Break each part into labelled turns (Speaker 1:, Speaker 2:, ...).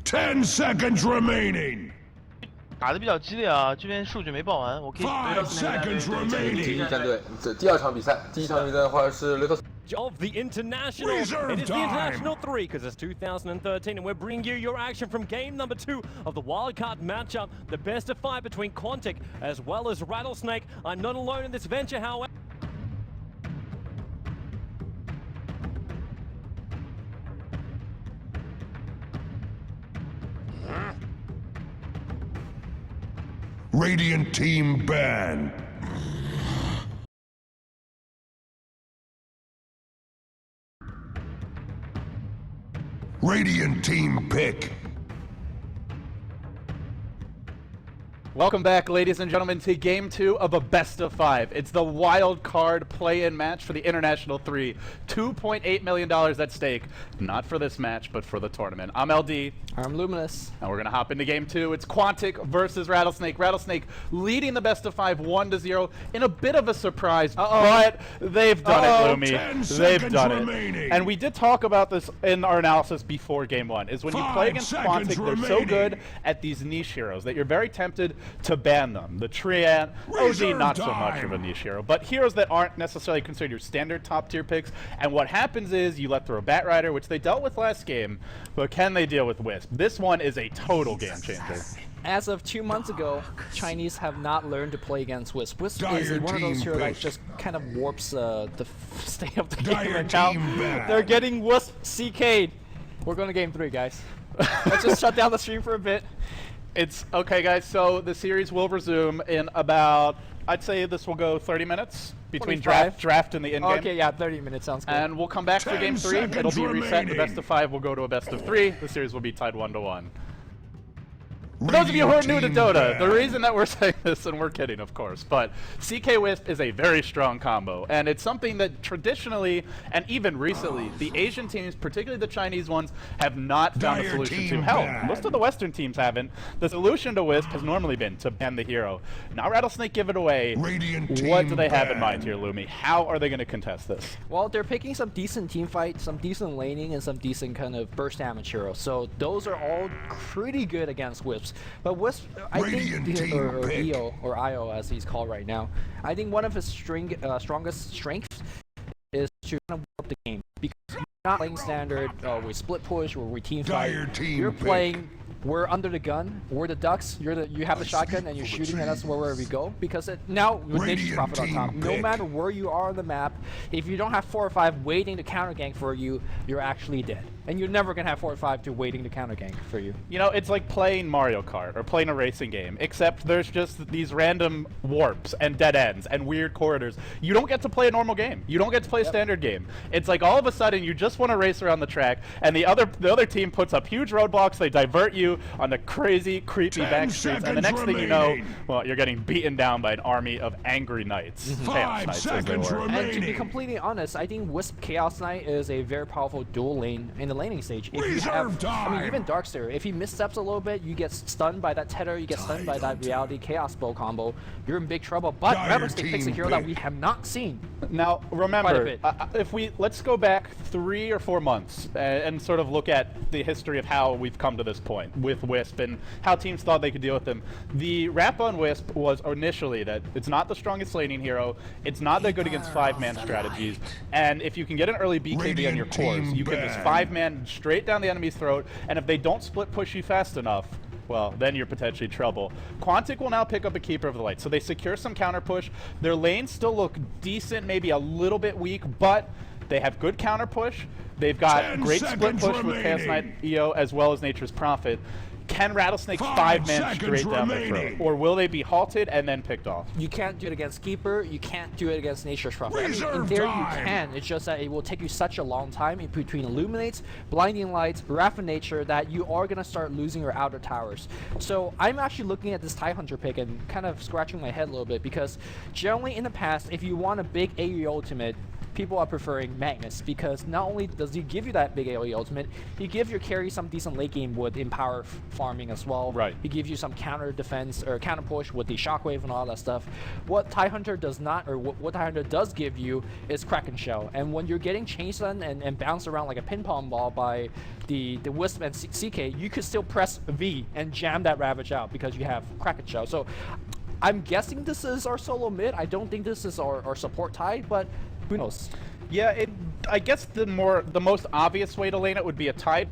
Speaker 1: 10 seconds remaining.
Speaker 2: 打得比较激烈啊，这边数据没报完，我可以。
Speaker 1: 5 seconds
Speaker 3: 第
Speaker 1: remaining.
Speaker 3: 一战队，这第二场比赛，第一场比赛的话是雷克。
Speaker 4: Of the international, it is the international 3 because it's 2013 and we're bringing you your action from game number 2 of the wildcard matchup, the best of 5 between Quantic as well as Rattlesnake. I'm not alone in this venture, however.
Speaker 1: Radiant team ban. Radiant team pick.
Speaker 5: Welcome back, ladies and gentlemen, to Game 2 of a Best of 5. It's the wild card play-in match for the International 3. $2.8 million at stake. Not for this match, but for the tournament. I'm LD.
Speaker 6: I'm Luminous.
Speaker 5: And we're going to hop into Game 2. It's Quantic versus Rattlesnake. Rattlesnake leading the Best of 5 1-0 in a bit of a surprise, but they've done it, Lumi. They've done it. And we did talk about this in our analysis before Game 1, is when you play against Quantic, they're so good at these niche heroes that you're very tempted to ban them. The Triad, OG, not so much of a niche hero, but heroes that aren't necessarily considered your standard top tier picks. And what happens is you let through a Bat Rider, which they dealt with last game, but can they deal with Wisp? This one is a total game changer.
Speaker 6: As of 2 months ago, Chinese have not learned to play against Wisp. Wisp is one of those heroes that just kind of warps the state of the game right now. They're getting Wisp CK'd. We're going to Game 3, guys. Let's just shut down the stream for a bit.
Speaker 5: It's okay, guys, so the series will resume in about, I'd say this will go 30 minutes between draft and the in game.
Speaker 6: Okay, yeah, 30 minutes sounds good.
Speaker 5: And we'll come back for Game 3. It'll be reset. The best of 5 will go to a best of 3. The series will be tied 1-1. For those of you who are new to Dota, the reason that we're saying this, and we're kidding, of course, but CK Wisp is a very strong combo, and it's something that traditionally, and even recently, the Asian teams, particularly the Chinese ones, have not found a solution to. Hell, most of the Western teams haven't. The solution to Wisp has normally been to ban the hero. Now Rattlesnake give it away. What do they have in mind here, Lumi? How are they going to contest this?
Speaker 6: Well, they're picking some decent team fight, some decent laning, and some decent kind of burst damage heroes. So those are all pretty good against Wisp. But Wisp, I think, or EO, or IO as he's called right now, I think one of his strongest strengths is to kind of warp the game. Because you're not playing standard, we split push, or we team fight. You're playing, we're under the gun, we're the ducks, you have the shotgun, and you're shooting at us wherever we go. Because now, with Nature's Prophet on top, no matter where you are on the map, if you don't have 4 or 5 waiting to counter gank for you, you're actually dead. And you're never going to have 4 or 5 to waiting to counter gank for you.
Speaker 5: You know, it's like playing Mario Kart or playing a racing game, except there's just these random warps and dead ends and weird corridors. You don't get to play a normal game. You don't get to play a standard game. It's like all of a sudden you just want to race around the track, and the other team puts up huge roadblocks. They divert you on the crazy, creepy back streets, and the next thing you know, well, you're getting beaten down by an army of angry knights. Chaos Knights, as they were.
Speaker 6: And to be completely honest, I think Wisp Chaos Knight is a very powerful dual lane in the laning stage. If you have, I mean, even Darkster, if he missteps a little bit, you get stunned by that tether, you get stunned by that reality chaos bow combo, you're in big trouble. But Rattlesnake picks a hero that we have not seen.
Speaker 5: Now, remember, let's go back 3 or 4 months and sort of look at the history of how we've come to this point with Wisp and how teams thought they could deal with them. The rap on Wisp was initially that it's not the strongest laning hero, it's not that good against 5-man strategies, and if you can get an early BKB on your cores, you can just 5-man straight down the enemy's throat, and if they don't split push you fast enough, well, then you're potentially in trouble. Quantic will now pick up a Keeper of the Light, so they secure some counter push. Their lanes still look decent, maybe a little bit weak, but they have good counter push. They've got great split push with Chaos Knight EO as well as Nature's Prophet. Can Rattlesnake 5-man straight down the throat? Or will they be halted and then picked off?
Speaker 6: You can't do it against Keeper, you can't do it against Nature's Prophet. I mean, in theory you can, it's just that it will take you such a long time in between Illuminates, Blinding Lights, Wrath of Nature that you are going to start losing your outer towers. So I'm actually looking at this Tidehunter pick and kind of scratching my head a little bit because generally in the past, if you want a big AoE ultimate, people are preferring Magnus because not only does he give you that big AoE ultimate, he gives your carry some decent late game wood in power farming as well.
Speaker 5: Right.
Speaker 6: He gives you some counter defense or counter push with the shockwave and all that stuff. What Tidehunter does not, or what Tidehunter does give you is Kraken Shell. And when you're getting chased and bounced around like a ping pong ball by the Wisp and CK, you could still press V and jam that Ravage out because you have Kraken Shell. So I'm guessing this is our solo mid. I don't think this is our support Tide, but who knows?
Speaker 5: Yeah, I guess the most obvious way to lane it would be a Tide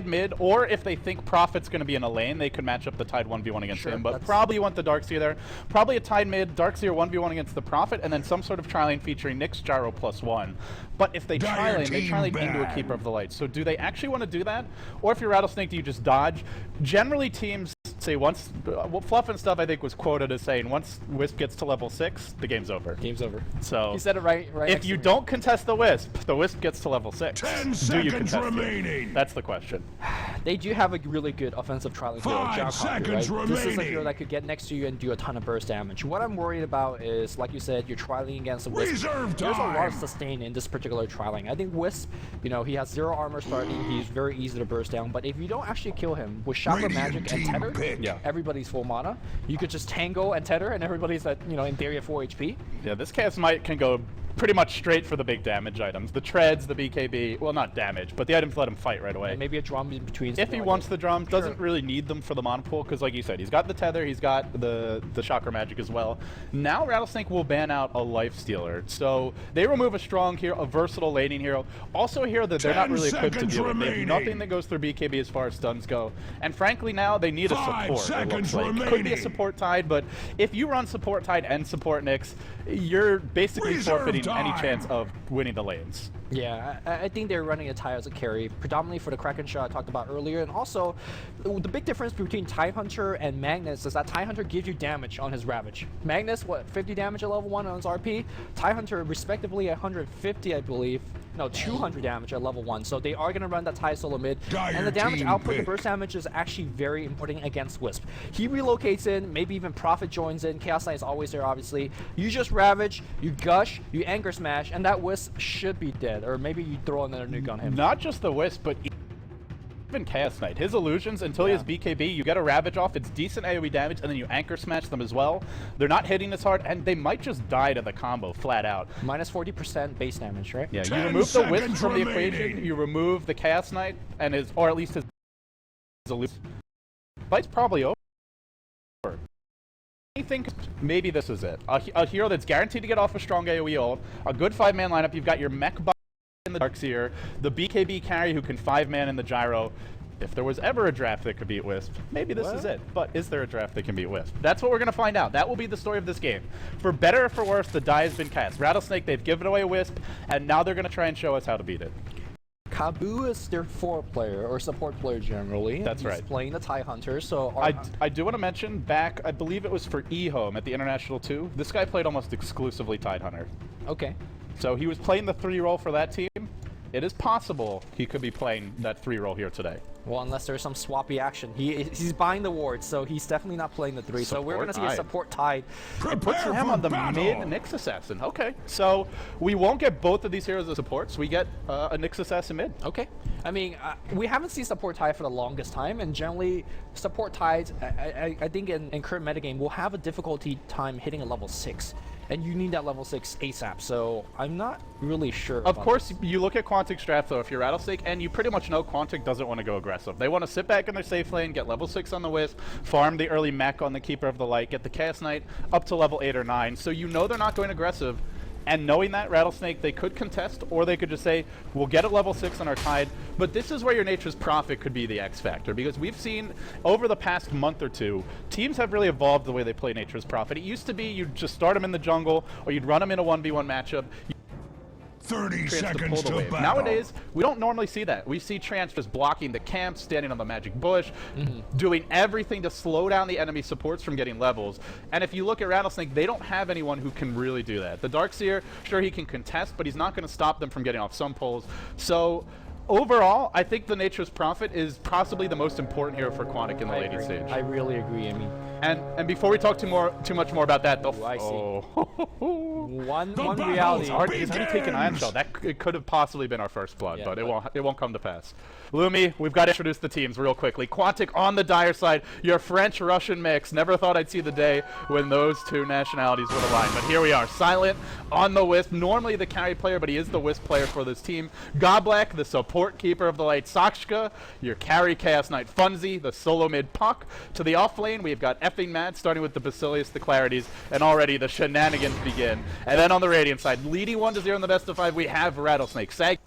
Speaker 5: mid, or if they think Prophet's going to be in a lane, they could match up the Tide 1v1 against him, but probably you want the Darkseer there. Probably a Tide mid, Darkseer 1v1 against the Prophet, and then some sort of tri-lane featuring Nyx Gyro +1. But if they tri-lane, they tri-lane into a Keeper of the Light. So do they actually want to do that? Or if you're Rattlesnake, do you just dodge? Generally teams say once, Fluff and stuff I think was quoted as saying once Wisp gets to level 6, the game's over.
Speaker 6: Game's over.
Speaker 5: So
Speaker 6: he said it right
Speaker 5: if you don't contest the Wisp gets to level 6.
Speaker 1: 10
Speaker 5: do you
Speaker 1: seconds
Speaker 5: contest
Speaker 1: remaining.
Speaker 5: it? That's the question.
Speaker 6: They do have a really good offensive tri-lane hero,
Speaker 1: 5 seconds
Speaker 6: right? This is a
Speaker 1: remaining.
Speaker 6: hero that could get next to you and do a ton of burst damage. What I'm worried about is, like you said, you're tri-laning against the Wisp.
Speaker 1: Reserve
Speaker 6: There's a lot of
Speaker 1: time.
Speaker 6: sustain in this particular tri-lane. I think Wisp, you know, he has 0 armor starting, he's very easy to burst down, but if you don't actually kill him with Chakra
Speaker 1: Radiant
Speaker 6: Magic and
Speaker 1: team
Speaker 6: Tether,
Speaker 1: pick.
Speaker 5: Yeah.
Speaker 6: everybody's full mana. You could just tango and Tether and everybody's at, you know, in theory at 4 HP.
Speaker 5: Yeah, this Chaos Might can go pretty much straight for the big damage items. The treads, the BKB, well not damage, but the items let him fight right away.
Speaker 6: And maybe a drum in between.
Speaker 5: If he wants the drum, doesn't really need them for the mana pool, because like you said, he's got the Tether, he's got the Chakra Magic as well. Now Rattlesnake will ban out a Life Stealer. So they remove a strong hero, a versatile laning hero, also a hero that they're not really equipped to deal with. They have nothing that goes through BKB as far as stuns go. And frankly now, they need a
Speaker 1: 5
Speaker 5: support, it looks
Speaker 1: seconds
Speaker 5: like. Could be a
Speaker 1: remaining.
Speaker 5: support Tide, but if you run support Tide and support Nyx, you're basically
Speaker 1: Reserve
Speaker 5: forfeiting any
Speaker 1: time.
Speaker 5: chance of winning the lanes.
Speaker 6: Yeah, I think they're running a Tide as a carry, predominantly for the Kraken shot I talked about earlier, and also the big difference between Tidehunter and Magnus is that Tidehunter gives you damage on his Ravage. Magnus, what, 50 damage at level 1 on his RP? Tidehunter, respectively, 150, I believe. No, 200 damage at level 1, so they are going to run that Tide solo mid, and the damage
Speaker 1: team
Speaker 6: output, the
Speaker 1: pick.
Speaker 6: burst damage is actually very important against Wisp. He relocates in, maybe even Prophet joins in, Chaos Knight is always there, obviously. You just Ravage, you Gush, you Anchor Smash, and that Wisp should be dead, or maybe you throw another nuke on him.
Speaker 5: Not just the Wisp, but even Chaos Knight. His illusions, until he has BKB, you get a Ravage off, it's decent AoE damage, and then you Anchor Smash them as well. They're not hitting as hard, and they might just die to the combo flat out.
Speaker 6: Minus 40% base damage, right?
Speaker 5: Yeah, you
Speaker 1: 10
Speaker 5: remove the Wisp
Speaker 1: seconds
Speaker 5: from the
Speaker 1: remaining.
Speaker 5: equation, you remove the Chaos Knight, and his, or at least his illusion. Fight's probably over. I think maybe this is it. A hero that's guaranteed to get off a strong AoE ult, a good 5-man lineup, you've got your mech buff in the Darkseer, the BKB carry who can 5-man in the Gyro. If there was ever a draft that could beat Wisp, maybe this is it. But is there a draft that can beat Wisp? That's what we're going to find out. That will be the story of this game. For better or for worse, the die has been cast. Rattlesnake, they've given away Wisp, and now they're going to try and show us how to beat it.
Speaker 6: Kabu is their 4th player, or support player generally.
Speaker 5: That's right.
Speaker 6: He's playing the Tidehunter, so...
Speaker 5: I do want to mention, back, I believe it was for eHome at the International 2, this guy played almost exclusively Tidehunter.
Speaker 6: Okay.
Speaker 5: So he was playing the 3 role for that team. It is possible he could be playing that 3 role here today.
Speaker 6: Well, unless there's some swappy action. He's buying the wards, so he's definitely not playing the 3. So we're going to see a support Tide.
Speaker 5: It puts
Speaker 1: Prepare
Speaker 5: him
Speaker 1: for
Speaker 5: on the
Speaker 1: battle.
Speaker 5: mid Nyx Assassin. Okay, so we won't get both of these heroes as supports. We get a Nyx Assassin mid.
Speaker 6: Okay. I mean, we haven't seen support Tide for the longest time, and generally, support Tides, I think in current metagame, will have a difficulty time hitting a level 6. And you need that level 6 ASAP, so I'm not really sure.
Speaker 5: Of course, you look at Quantic's draft, though, if you're Rattlesnake, and you pretty much know Quantic doesn't want to go aggressive. They want to sit back in their safe lane, get level 6 on the Wisp, farm the early mech on the Keeper of the Light, get the Chaos Knight up to level 8 or 9, so you know they're not going aggressive. And knowing that, Rattlesnake, they could contest, or they could just say, we'll get at level 6 on our Tide. But this is where your Nature's Prophet could be the X factor, because we've seen, over the past month or two, teams have really evolved the way they play Nature's Prophet. It used to be you'd just start him in the jungle, or you'd run him in a 1v1 matchup.
Speaker 1: 30
Speaker 5: Trance to
Speaker 1: seconds
Speaker 5: pull the
Speaker 1: to
Speaker 5: wave.
Speaker 1: battle.
Speaker 5: Nowadays, we don't normally see that. We see Trance just blocking the camp, standing on the magic bush, doing everything to slow down the enemy supports from getting levels. And if you look at Rattlesnake, they don't have anyone who can really do that. The Darkseer, sure, he can contest, but he's not going to stop them from getting off some pulls. So overall, I think the Nature's Prophet is possibly the most important hero for Quantic in the laning stage.
Speaker 6: I really agree. I mean,
Speaker 5: And before we talk too much more about that, though,
Speaker 6: Ooh, I see. One
Speaker 1: battle's
Speaker 6: reality.
Speaker 5: It's hard. He's already
Speaker 1: begins.
Speaker 5: taken Iron Shell. That it could have possibly been our first blood,
Speaker 6: Yeah,
Speaker 5: but it
Speaker 6: but-
Speaker 5: won't come to pass. Lumi, we've got to introduce the teams real quickly. Quantic on the dire side, your French-Russian mix. Never thought I'd see the day when those two nationalities would align, but here we are. Silent on the Wisp, normally the carry player, but he is the Wisp player for this team. Goblak, the support keeper of the late Sakshka, your carry Chaos Knight Funzy, the solo mid Puck. To the off lane, we've got effing Mad, starting with the Basilius, the Clarities, and already the shenanigans begin. And then on the Radiant side, leading 1-0 in the best of 5, we have Rattlesnake. Sag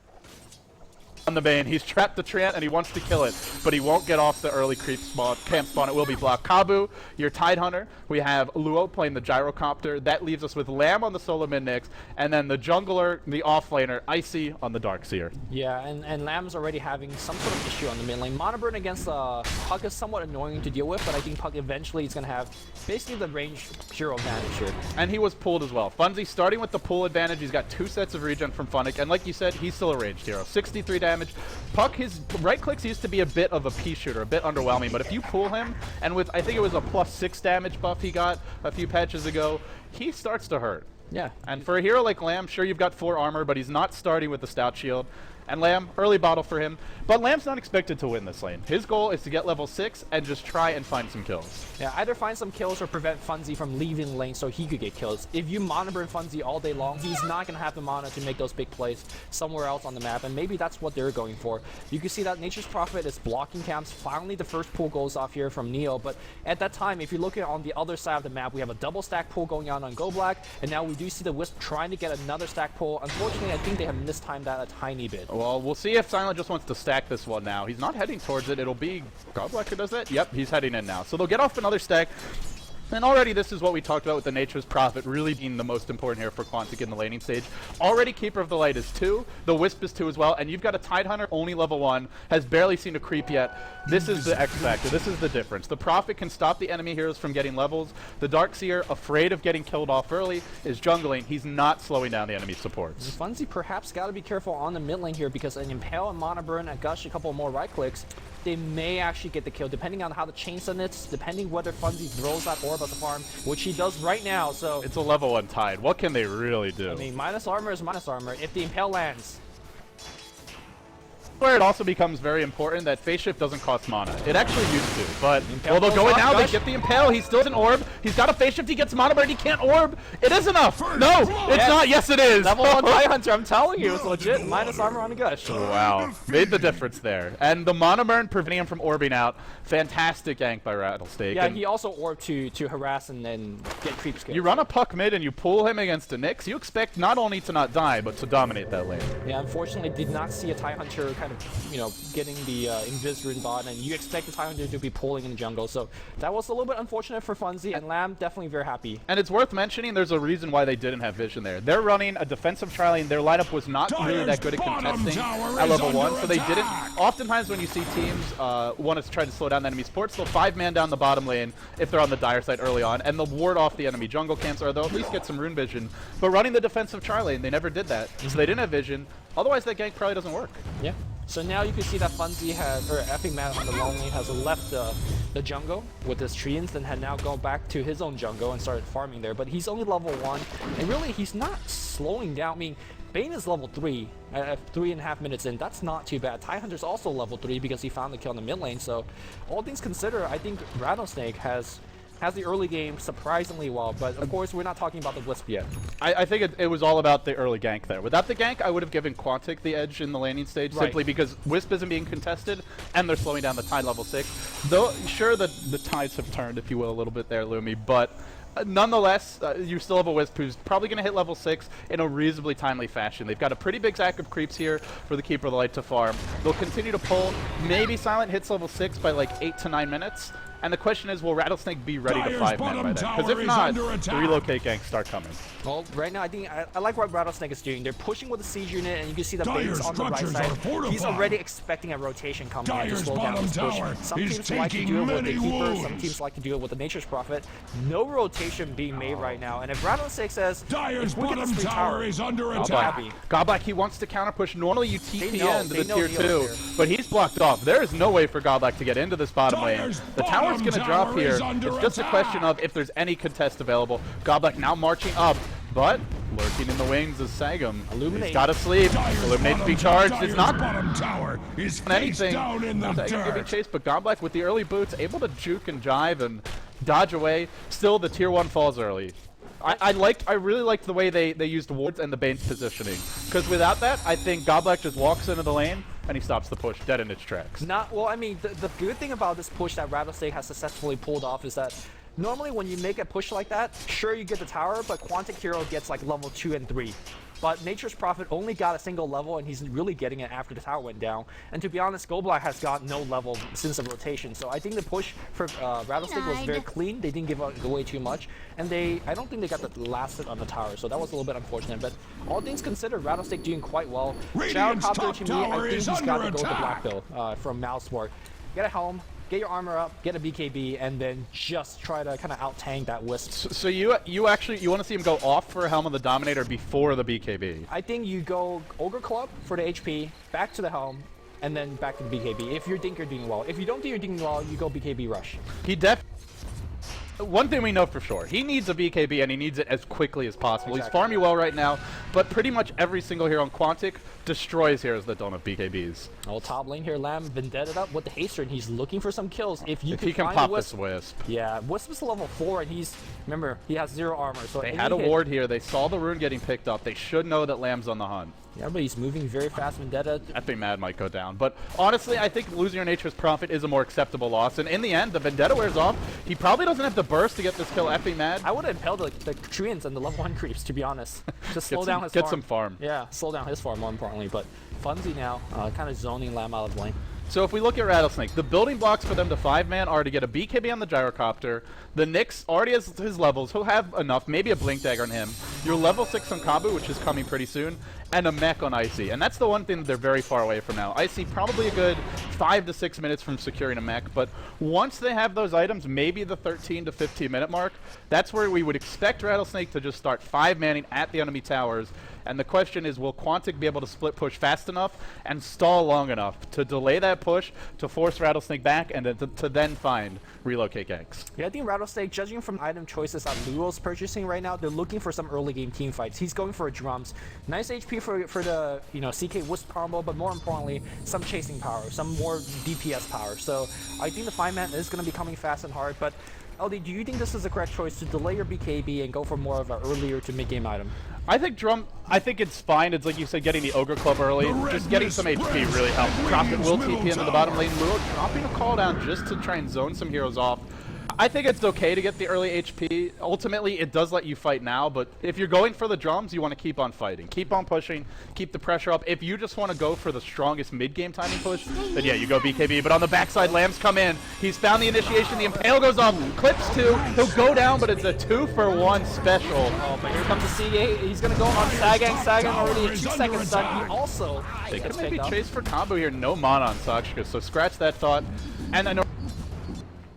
Speaker 5: on the Bane. He's trapped the Treant and he wants to kill it, but he won't get off the early creep spot, camp spawn. It will be blocked. Kabu, your Tidehunter. We have Luo playing the Gyrocopter. That leaves us with Lamb on the solo mid next, and then the jungler, the offlaner, Icy on the Darkseer.
Speaker 6: Yeah, and Lamb's already having some sort of issue on the mid lane. Monoburn against Puck is somewhat annoying to deal with, but I think Puck eventually is going to have basically the range hero advantage here.
Speaker 5: And he was pulled as well. Funzy starting with the pull advantage. He's got 2 sets of regen from Funnick, and like you said, he's still a ranged hero. 63 damage. Puck, his right clicks used to be a bit of a pea shooter, a bit underwhelming, but if you pull him, and with, I think it was a +6 damage buff he got a few patches ago, he starts to hurt.
Speaker 6: Yeah.
Speaker 5: And for a hero like Lamb, sure, you've got 4 armor, but he's not starting with the stout shield. And Lamb, early bottle for him. But Lamb's not expected to win this lane. His goal is to get level 6 and just try and find some kills.
Speaker 6: Yeah, either find some kills or prevent Funzy from leaving the lane so he could get kills. If you monoburn Funzy all day long, he's not going to have the mana to make those big plays somewhere else on the map, and maybe that's what they're going for. You can see that Nature's Prophet is blocking camps. Finally, the first pull goes off here from Neo, but at that time, if you look at on the other side of the map, we have a double stack pull going on Goblak, and now we do see the Wisp trying to get another stack pull. Unfortunately, I think they have mistimed that a tiny bit.
Speaker 5: Well, we'll see if Silent just wants to stack this one now. He's not heading towards it. It'll be Goblak who does that? Yep, he's heading in now. So they'll get off another stack. And already this is what we talked about with the Nature's Prophet really being the most important here for Quantic in the laning stage. Already Keeper of the Light is 2, the Wisp is 2 as well, and you've got a Tidehunter only level 1, has barely seen a creep yet. This is the X factor, this is the difference. The Prophet can stop the enemy heroes from getting levels. The Darkseer, afraid of getting killed off early, is jungling. He's not slowing down the enemy supports.
Speaker 6: Funzy perhaps got to be careful on the mid lane here because an Impale and Monoburn and Gush, a couple more right clicks, they may actually get the kill depending on how the chain stun is, depending whether Funzy throws that orb at the farm, which he does right now. So
Speaker 5: It's a level 1 Tide. What can they really do?
Speaker 6: I mean, minus armor is minus armor. If the Impale lands,
Speaker 5: Where it also becomes very important that Phase Shift doesn't cost mana. It actually used to, but
Speaker 6: Impale
Speaker 5: well, they'll go
Speaker 6: goes
Speaker 5: in
Speaker 6: off,
Speaker 5: now. They
Speaker 6: Gush.
Speaker 5: get the Impale. He still has an orb. He's got a Phase Shift. He gets mana, but he can't orb. It is enough. No, it's
Speaker 6: Yes.
Speaker 5: not. Yes, it is.
Speaker 6: level 1 Tidehunter, I'm telling you, it's legit. Minus armor on a Gush.
Speaker 5: Wow, made the difference there. And the mana burn preventing him from orbing out. Fantastic gank by Rattlesnake.
Speaker 6: Yeah,
Speaker 5: And
Speaker 6: he also orbed to harass and then get creep skills.
Speaker 5: you run a Puck mid and you pull him against a Nyx, you expect not only to not die, but to dominate that lane.
Speaker 6: Yeah, unfortunately, did not see a Tidehunter kind of, you know, getting the Invis Rune bot, and you expect the Tidehunter to be pulling in the jungle. So that was a little bit unfortunate for Funzy, and Lamb definitely very happy.
Speaker 5: And it's worth mentioning there's a reason why they didn't have vision there. They're running a defensive tri lane. Their lineup was not really that good at contesting at level 1, so they didn't. Oftentimes when you see teams want to try to slow down the enemy supports, they'll 5-man down the bottom lane if they're on the dire side early on, and they'll ward off the enemy jungle camps, or they'll at least get some rune vision. But running the defensive tri lane, they never did that, so they didn't have vision. Otherwise, that gank probably doesn't work.
Speaker 6: Yeah. So now you can see that Funzy has, or Effing Matt on the long lane has left the jungle with his treants and had now gone back to his own jungle and started farming there. But he's only level 1, and really he's not slowing down. I mean, Bane is level 3 at 3.5 minutes in. That's not too bad. Tidehunter's also level 3 because he found the kill in the mid lane. So all things considered, I think Rattlesnake has the early game surprisingly well, but of course we're not talking about the Wisp yet.
Speaker 5: I think it was all about the early gank there. Without the gank, I would have given Quantic the edge in the laning stage,
Speaker 6: Right.
Speaker 5: simply because Wisp isn't being contested, and they're slowing down the Tide level 6. Though, sure, the tides have turned, if you will, a little bit there, Lumi, but nonetheless, you still have a Wisp who's probably going to hit level 6 in a reasonably timely fashion. They've got a pretty big stack of creeps here for the Keeper of the Light to farm. They'll continue to pull. Maybe Silent hits level 6 by like 8 to 9 minutes. And the question is, will Rattlesnake be ready to
Speaker 1: Dire's
Speaker 5: 5-man
Speaker 1: bottom
Speaker 5: by then? Because
Speaker 1: tower
Speaker 5: if
Speaker 1: is
Speaker 5: not,
Speaker 1: under
Speaker 5: the
Speaker 1: attack.
Speaker 5: relocate ganks start coming.
Speaker 6: Well, right now I think I like what Rattlesnake is doing. They're pushing with the siege unit, and you can see the
Speaker 1: Dire's
Speaker 6: Bane's on the right
Speaker 1: structures
Speaker 6: side.
Speaker 1: are fortified.
Speaker 6: He's already expecting a rotation coming in to
Speaker 1: Dire's
Speaker 6: slow down
Speaker 1: bottom
Speaker 6: his push.
Speaker 1: tower
Speaker 6: Some
Speaker 1: is
Speaker 6: teams like to
Speaker 1: taking
Speaker 6: do it with the
Speaker 1: many
Speaker 6: Keeper, some
Speaker 1: wounds.
Speaker 6: teams like to do it with the Nature's Prophet. No rotation being made right now, and if Rattlesnake says,
Speaker 1: Dire's
Speaker 6: if we get
Speaker 1: bottom
Speaker 6: this free
Speaker 1: tower is under
Speaker 6: I'll be
Speaker 1: attack.
Speaker 6: happy.
Speaker 5: Goblak, he wants to counter push. Normally you
Speaker 6: They
Speaker 5: TP
Speaker 6: know-
Speaker 5: into
Speaker 6: they
Speaker 5: the
Speaker 6: know
Speaker 5: tier
Speaker 6: Neo's
Speaker 5: 2,
Speaker 6: here.
Speaker 5: but he's blocked off. There is no way for Goblak to get into this bottom lane.
Speaker 1: Dire's
Speaker 5: The tower's tower's going to drop
Speaker 1: tower
Speaker 5: here.
Speaker 1: is under
Speaker 5: It's just a question of if there's any contest available. Godblack now marching up, but lurking in the wings is Sagum.
Speaker 6: Illuminate.
Speaker 5: He's got to sleep.
Speaker 1: Dyer's
Speaker 5: Illuminate's
Speaker 1: bottom
Speaker 5: being charged.
Speaker 1: Dyer's
Speaker 5: It's not
Speaker 1: bottom tower is
Speaker 5: on
Speaker 1: face
Speaker 5: anything.
Speaker 1: down in the
Speaker 5: Sagum giving
Speaker 1: dirt.
Speaker 5: chase, but Godblack with the early boots, able to juke and jive and dodge away. Still, the tier 1 falls early. I really liked the way they used wards and the Bane's positioning. Because without that, I think Godblack just walks into the lane and he stops the push dead in its tracks.
Speaker 6: Well, I mean, the good thing about this push that Rattlesnake has successfully pulled off is that normally when you make a push like that, sure you get the tower, but Quantic Hero gets like level 2 and 3. But Nature's Prophet only got a single level, and he's really getting it after the tower went down. And to be honest, Goldblack has got no level since the rotation. So I think the push for Rattlesnake was very clean. They didn't give away too much. And I don't think they got the last hit on the tower, so that was a little bit unfortunate. But all things considered, Rattlesnake doing quite well.
Speaker 1: Radiant's
Speaker 6: Shout
Speaker 1: top
Speaker 6: out to me, I
Speaker 1: tower
Speaker 6: think
Speaker 1: is
Speaker 6: he's got
Speaker 1: under
Speaker 6: to go with the
Speaker 1: attack.
Speaker 6: Black Bill from Mouseport. Get a helm, get your armor up, get a BKB, and then just try to kind of out-tank that Wisp.
Speaker 5: So you want to see him go off for Helm of the Dominator before the BKB?
Speaker 6: I think you go Ogre Club for the HP, back to the helm, and then back to the BKB if you think you're doing well. If you don't think you're doing well, you go BKB Rush.
Speaker 5: He One thing we know for sure, he needs a BKB and he needs it as quickly as possible.
Speaker 6: Exactly.
Speaker 5: He's farming well right now, but pretty much every single hero on Quantic destroys heroes that don't have BKBs.
Speaker 6: Oh, top lane here, Lamb Vendetta up with the Haster, and he's looking for some kills. If
Speaker 5: If he can
Speaker 6: find
Speaker 5: pop
Speaker 6: the Wisp,
Speaker 5: this Wisp.
Speaker 6: yeah, Wisp is level 4, and remember, he has 0 armor. So
Speaker 5: They
Speaker 6: any
Speaker 5: had a
Speaker 6: hit-
Speaker 5: ward here, they saw the rune getting picked up, they should know that Lamb's on the hunt.
Speaker 6: Yeah, but he's moving very fast. Vendetta.
Speaker 5: Epic Mad might go down, but honestly, I think losing your Nature's Prophet is a more acceptable loss, and in the end, the Vendetta wears off. He probably doesn't have the burst to get this kill Epic Mad.
Speaker 6: I would have impaled the Treants and the level 1 creeps, to be honest. Just slow down his
Speaker 5: Get
Speaker 6: farm.
Speaker 5: some farm.
Speaker 6: Yeah, slow down his farm more importantly. But Funzy now, kind of zoning Lamb out of lane.
Speaker 5: So if we look at Rattlesnake, the building blocks for them to 5-man are to get a BKB on the Gyrocopter. The Nyx already has his levels. He'll have enough, maybe a Blink Dagger on him. Your level 6 on Kabu, which is coming pretty soon, and a mech on Icy. And that's the one thing that they're very far away from now. Icy probably a good 5 to 6 minutes from securing a mech, but once they have those items, maybe the 13 to 15 minute mark, that's where we would expect Rattlesnake to just start 5-manning at the enemy towers. And the question is, will Quantic be able to split push fast enough and stall long enough to delay that push, to force Rattlesnake back, and then to then find relocate ganks?
Speaker 6: Yeah, I think Rattlesnake, judging from item choices that Luo's purchasing right now, they're looking for some early game team fights. He's going for drums. Nice HP for the CK Wisp combo, but more importantly, some chasing power, some more DPS power. So I think the 5-man is going to be coming fast and hard, but LD, do you think this is the correct choice to delay your BKB and go for more of an earlier to mid-game item?
Speaker 5: I think it's fine. It's like you said, getting the Ogre Club early. Just getting some HP really helps. Prophet will TP into the bottom lane. Luo dropping a call down just to try and zone some heroes off. I think it's okay to get the early HP. Ultimately, it does let you fight now, but if you're going for the drums, you want to keep on fighting. Keep on pushing, keep the pressure up. If you just want to go for the strongest mid-game timing push, then yeah, you go BKB. But on the backside, Lambs come in. He's found the initiation. The Impale goes off. Clips 2. He'll go down, but it's a 2-for-1 special.
Speaker 6: Oh, but here comes the CA. He's going to go on Sagang. Sagang already at 2 seconds done. He also
Speaker 5: They
Speaker 6: gets
Speaker 5: could maybe
Speaker 6: picked up.
Speaker 5: chase for combo here. No mana on Sakshika, so scratch that thought. And I know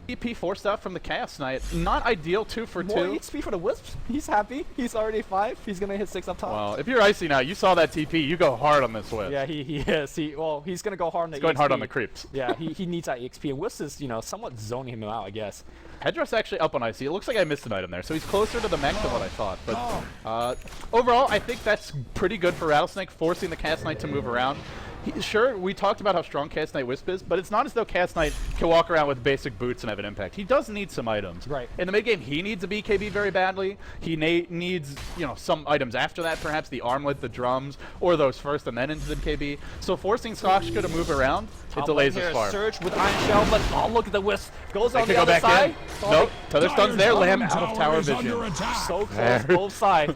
Speaker 5: EP forced out from the Chaos Knight. Not ideal 2-for-2.
Speaker 6: More XP for the Wisps. He's happy. He's already 5. He's going to hit 6 up top.
Speaker 5: Well, if you're Icy now, you saw that TP. You go hard on this Wisp.
Speaker 6: Yeah, he is. He's going to go hard on the
Speaker 5: He's going
Speaker 6: EXP.
Speaker 5: hard on the creeps.
Speaker 6: Yeah, he needs that EXP. And Wisp is, somewhat zoning him out, I guess.
Speaker 5: Headdress actually up on Icy. It looks like I missed an item there, so he's closer to the mech than what I thought. But overall, I think that's pretty good for Rattlesnake, forcing the Chaos Knight to move around. Sure, we talked about how strong Chaos Knight Wisp is, but it's not as though Chaos Knight can walk around with basic boots and have an impact. He does need some items.
Speaker 6: Right.
Speaker 5: In the mid game, he needs a BKB very badly. He needs, some items after that, perhaps the armlet, the drums, or those first and then into the BKB. So forcing Sakshika to move around, it delays his farm.
Speaker 6: Surge with Iron Shell, but look at the Wisp. Goes
Speaker 5: They
Speaker 6: on
Speaker 5: could
Speaker 6: the
Speaker 5: go
Speaker 6: other
Speaker 5: back
Speaker 6: side.
Speaker 5: in. Nope. Tether stun's there. Lamb
Speaker 1: Dyer's
Speaker 5: out of
Speaker 1: bottom
Speaker 5: tower
Speaker 1: is under
Speaker 5: vision.
Speaker 1: attack.
Speaker 6: So close, both sides.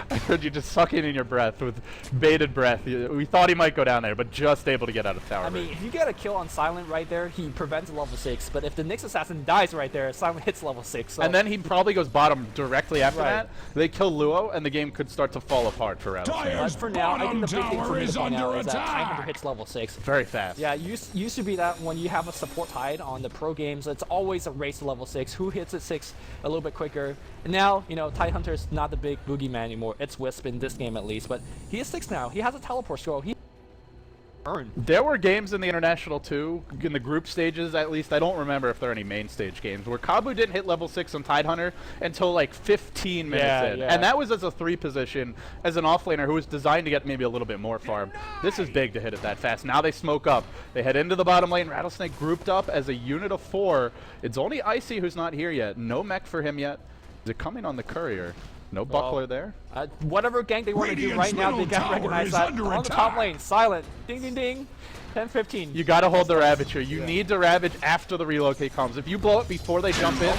Speaker 5: I heard you just sucking in your breath with bated breath. We thought he might go down there, but just able to get out of tower.
Speaker 6: I mean, if you get a kill on Silent right there, he prevents level 6. But if the Nyx Assassin dies right there, Silent hits level 6. So.
Speaker 5: And then he probably goes bottom directly after
Speaker 6: Right.
Speaker 5: that. They kill Luo, and the game could start to fall apart for Rattlesnake.
Speaker 1: Dyer's
Speaker 6: But for now, I think the big thing for me
Speaker 1: is
Speaker 6: to point out
Speaker 1: under
Speaker 6: is that
Speaker 1: attack.
Speaker 6: Tidehunter hits level 6.
Speaker 5: Very fast.
Speaker 6: Yeah, used to be that when you have a support Tide on the pro games, it's always a race to level 6. Who hits at 6 a little bit quicker? And now, Tidehunter's not the big boogeyman anymore. It's Wisp in this game at least, but he is 6 now. He has a teleport scroll. earn.
Speaker 5: There were games in the International too, in the group stages at least. I don't remember if there are any main stage games where Kabu didn't hit level 6 on Tidehunter until like 15 minutes in. And that was as a 3 position, as an offlaner who was designed to get maybe a little bit more farm. This is big to hit it that fast. Now they smoke up. They head into the bottom lane. Rattlesnake grouped up as a unit of 4. It's only Icy who's not here yet. No mech for him yet. Is it coming on the courier? No buckler there.
Speaker 6: Whatever gank they want to do right now, they got to recognize that. On the top lane, silent. Ding, ding, ding. 10-15.
Speaker 5: You gotta hold the Ravage here. You need to Ravage after the relocate comes. If you blow it before they jump in,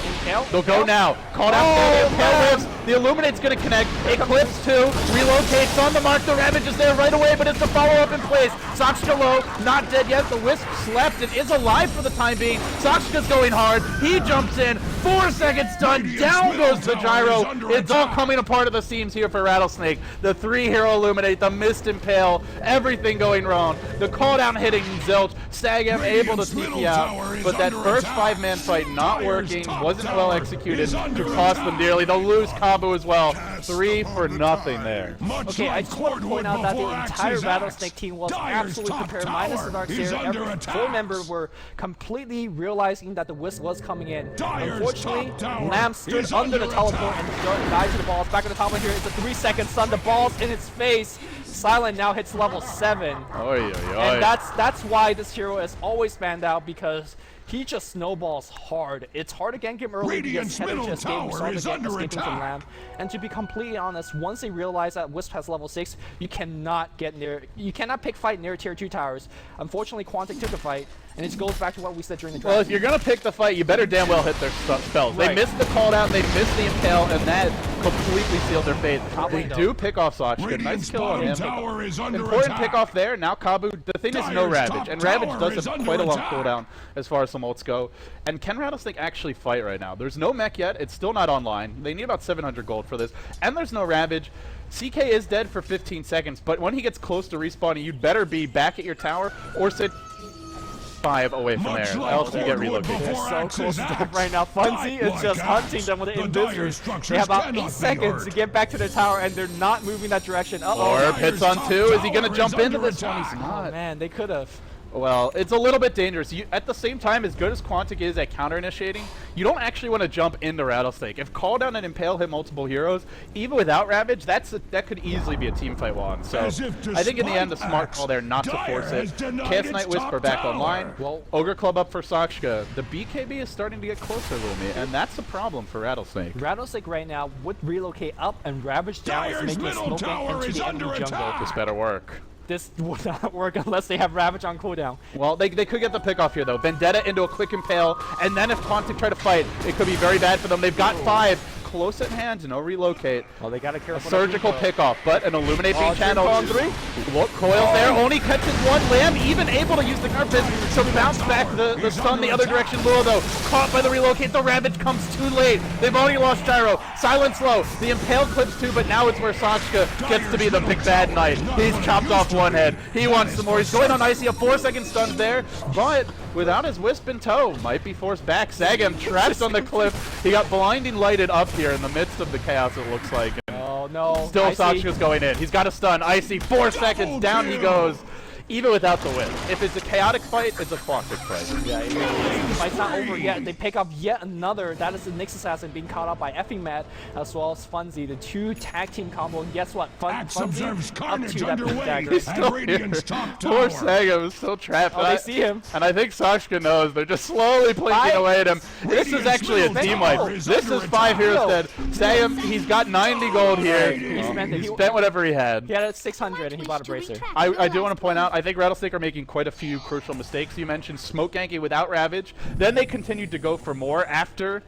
Speaker 5: they'll go now. Call down the Impale lives. The Illuminate's gonna connect. Eclipse 2. Relocates on the mark. The Ravage is there right away, but it's the follow-up in place. Sakshka low. Not dead yet. The Wisp slept and is alive for the time being. Sakshka's going hard. He jumps in. 4 seconds done. Down goes the Gyro. It's all coming apart at the seams here for Rattlesnake. The 3-hero Illuminate. The Mist Impale. Everything going wrong. The call down hitting Zilch. Sagam able to TP out, but that first 5-man fight not working, wasn't well executed, to cost them dearly. They'll lose Kabu as well. 3 for nothing there.
Speaker 6: Okay, I just want to point out that the entire Rattlesnake team was absolutely prepared, minus the Darkseer. Every 4 members were completely realizing that the Wisp was coming in. Unfortunately, Lamb stood under the teleport and died to the balls. Back at the top of here, it's a 3-second stun. The ball's in its face. Silent now hits level 7. And that's why this hero has always spanned out, because he just snowballs hard. It's hard to gank him early because Heather just escaped. We saw the gank escaping from Lamb. And to be completely honest, once they realize that Wisp has level 6, you cannot pick fight near tier 2 towers. Unfortunately, Quantic took the fight, and it goes back to what we said during the draft.
Speaker 5: Well, if you're gonna pick the fight, you better damn well hit their spells. They missed the call down, they missed the Impale, and that completely sealed their fate. They do pick off Sakshka. Nice kill on him. Important pick off there. Now Kabu, the thing is no Ravage, and Ravage does have quite a long cooldown as far as some ults go. And can Rattlesnake actually fight right now? There's no mech yet. It's still not online. They need about 700 gold for this. And there's no Ravage. CK is dead for 15 seconds, but when he gets close to respawning, you'd better be back at your tower or sit 5 away from there, else you get relocated.
Speaker 6: They're so close to death right now. Funzy is just hunting them with the Invisor. They have about 8 seconds to get back to their tower, and they're not moving that direction.
Speaker 5: Orb hits on 2. Is he going to jump into this one? He's not.
Speaker 6: Oh, man, they could have.
Speaker 5: Well, it's a little bit dangerous. At the same time, as good as Quantic is at counter-initiating, you don't actually want to jump into Rattlesnake. If Call Down and Impale hit multiple heroes, even without Ravage, that could easily be a team fight one. So I think in the end, the smart call there not to force it. Chaos Knight Wisp are back online. Well, Ogre Club up for Sakshka. The BKB is starting to get closer, Lumi, and that's a problem for Rattlesnake.
Speaker 6: Rattlesnake right now would relocate up and Ravage down is making a smoke into the enemy jungle.
Speaker 5: This better work.
Speaker 6: This would not work unless they have Ravage on cooldown.
Speaker 5: Well, they could get the pick off here, though. Vendetta into a quick Impale, and then if Quantic try to fight, it could be very bad for them. They've got 5. Close at hand, no relocate.
Speaker 6: Well, they gotta careful.
Speaker 5: A surgical pickoff, but an Illuminate being channeled.
Speaker 6: On 3.
Speaker 5: Look, coils there, only catches 1. Lamb even able to use the carpet to bounce back the stun the other direction. Lua, though, caught by the relocate. The Ravage comes too late. They've already lost Gyro. Silence low. The Impale clips 2, but now it's where Sakshka gets to be the big bad knight. He's chopped off 1 head. He wants some more. He's going on Icy. A 4-second stun there, but without his Wisp in tow, might be forced back. Sagam trapped on the cliff. He got blinding lighted up here in the midst of the chaos, it looks like.
Speaker 6: Oh no.
Speaker 5: Still Sakshka's going in. He's got a stun. Icy, 4 seconds, down he goes. Even without the Wisp. If it's a chaotic fight, it's a Quantic fight.
Speaker 6: Yeah, the fight's not over yet. They pick up yet another. That is the Nyx Assassin being caught up by Effing Matt, as well as Funzy. The 2 tag team combo. And guess what? Funzy up to that big dagger.
Speaker 5: He's still here. Poor Sagam is still trapped.
Speaker 6: Oh, they see him.
Speaker 5: And I think Sakshka knows. They're just slowly plinking away at him. This is actually a team wipe. This is 5 heroes dead. Sagam, he's got 90 gold here. He spent whatever he had.
Speaker 6: He had 600 and he bought a bracer.
Speaker 5: I do want to point out, I think Rattlesnake are making quite a few crucial mistakes. You mentioned smoke ganking without Ravage. Then they continued to go for more after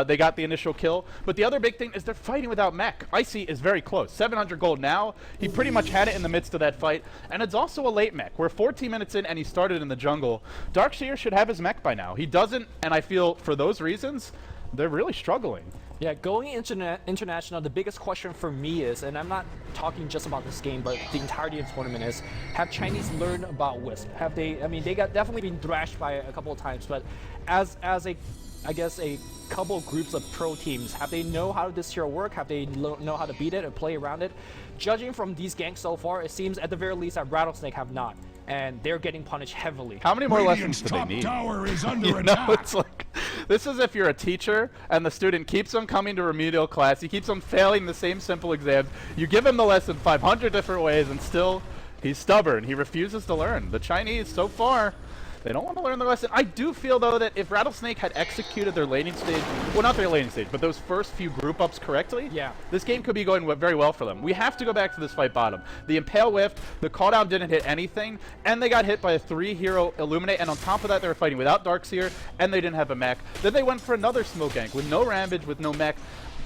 Speaker 5: they got the initial kill. But the other big thing is they're fighting without mech. Icy is very close. 700 gold now. He pretty much had it in the midst of that fight. And it's also a late mech. We're 14 minutes in and he started in the jungle. Darkseer should have his mech by now. He doesn't, and I feel for those reasons, they're really struggling.
Speaker 6: Yeah, going international, the biggest question for me is, and I'm not talking just about this game, but the entirety of the tournament is, have Chinese learned about Wisp? Have they, I mean, they got definitely been thrashed by a couple of times, but as a, I guess, a couple of groups of pro teams, have they know how this hero work? Have they know how to beat it or play around it? Judging from these ganks so far, it seems at the very least that Rattlesnake have not. and they're getting punished heavily.
Speaker 5: How many more
Speaker 1: Radiant's
Speaker 5: lessons do they
Speaker 1: top
Speaker 5: need?
Speaker 1: tower is under
Speaker 5: You know,
Speaker 1: attack.
Speaker 5: it's like, this is if you're a teacher and the student keeps on coming to remedial class, he keeps on failing the same simple exams, you give him the lesson 500 different ways and still he's stubborn, he refuses to learn. The Chinese, so far, they don't want to learn the lesson. I do feel, though, that if Rattlesnake had executed their laning stage, well, not their laning stage, but those first few group ups correctly,
Speaker 6: yeah,
Speaker 5: this game could be going very well for them. We have to go back to this fight bottom. The Impale whiffed, the calldown didn't hit anything, and they got hit by a 3-hero Illuminate, and on top of that, they were fighting without Darkseer, and they didn't have a mech. Then they went for another smoke gank with no Rampage, with no mech.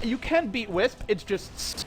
Speaker 5: You can beat Wisp, it's just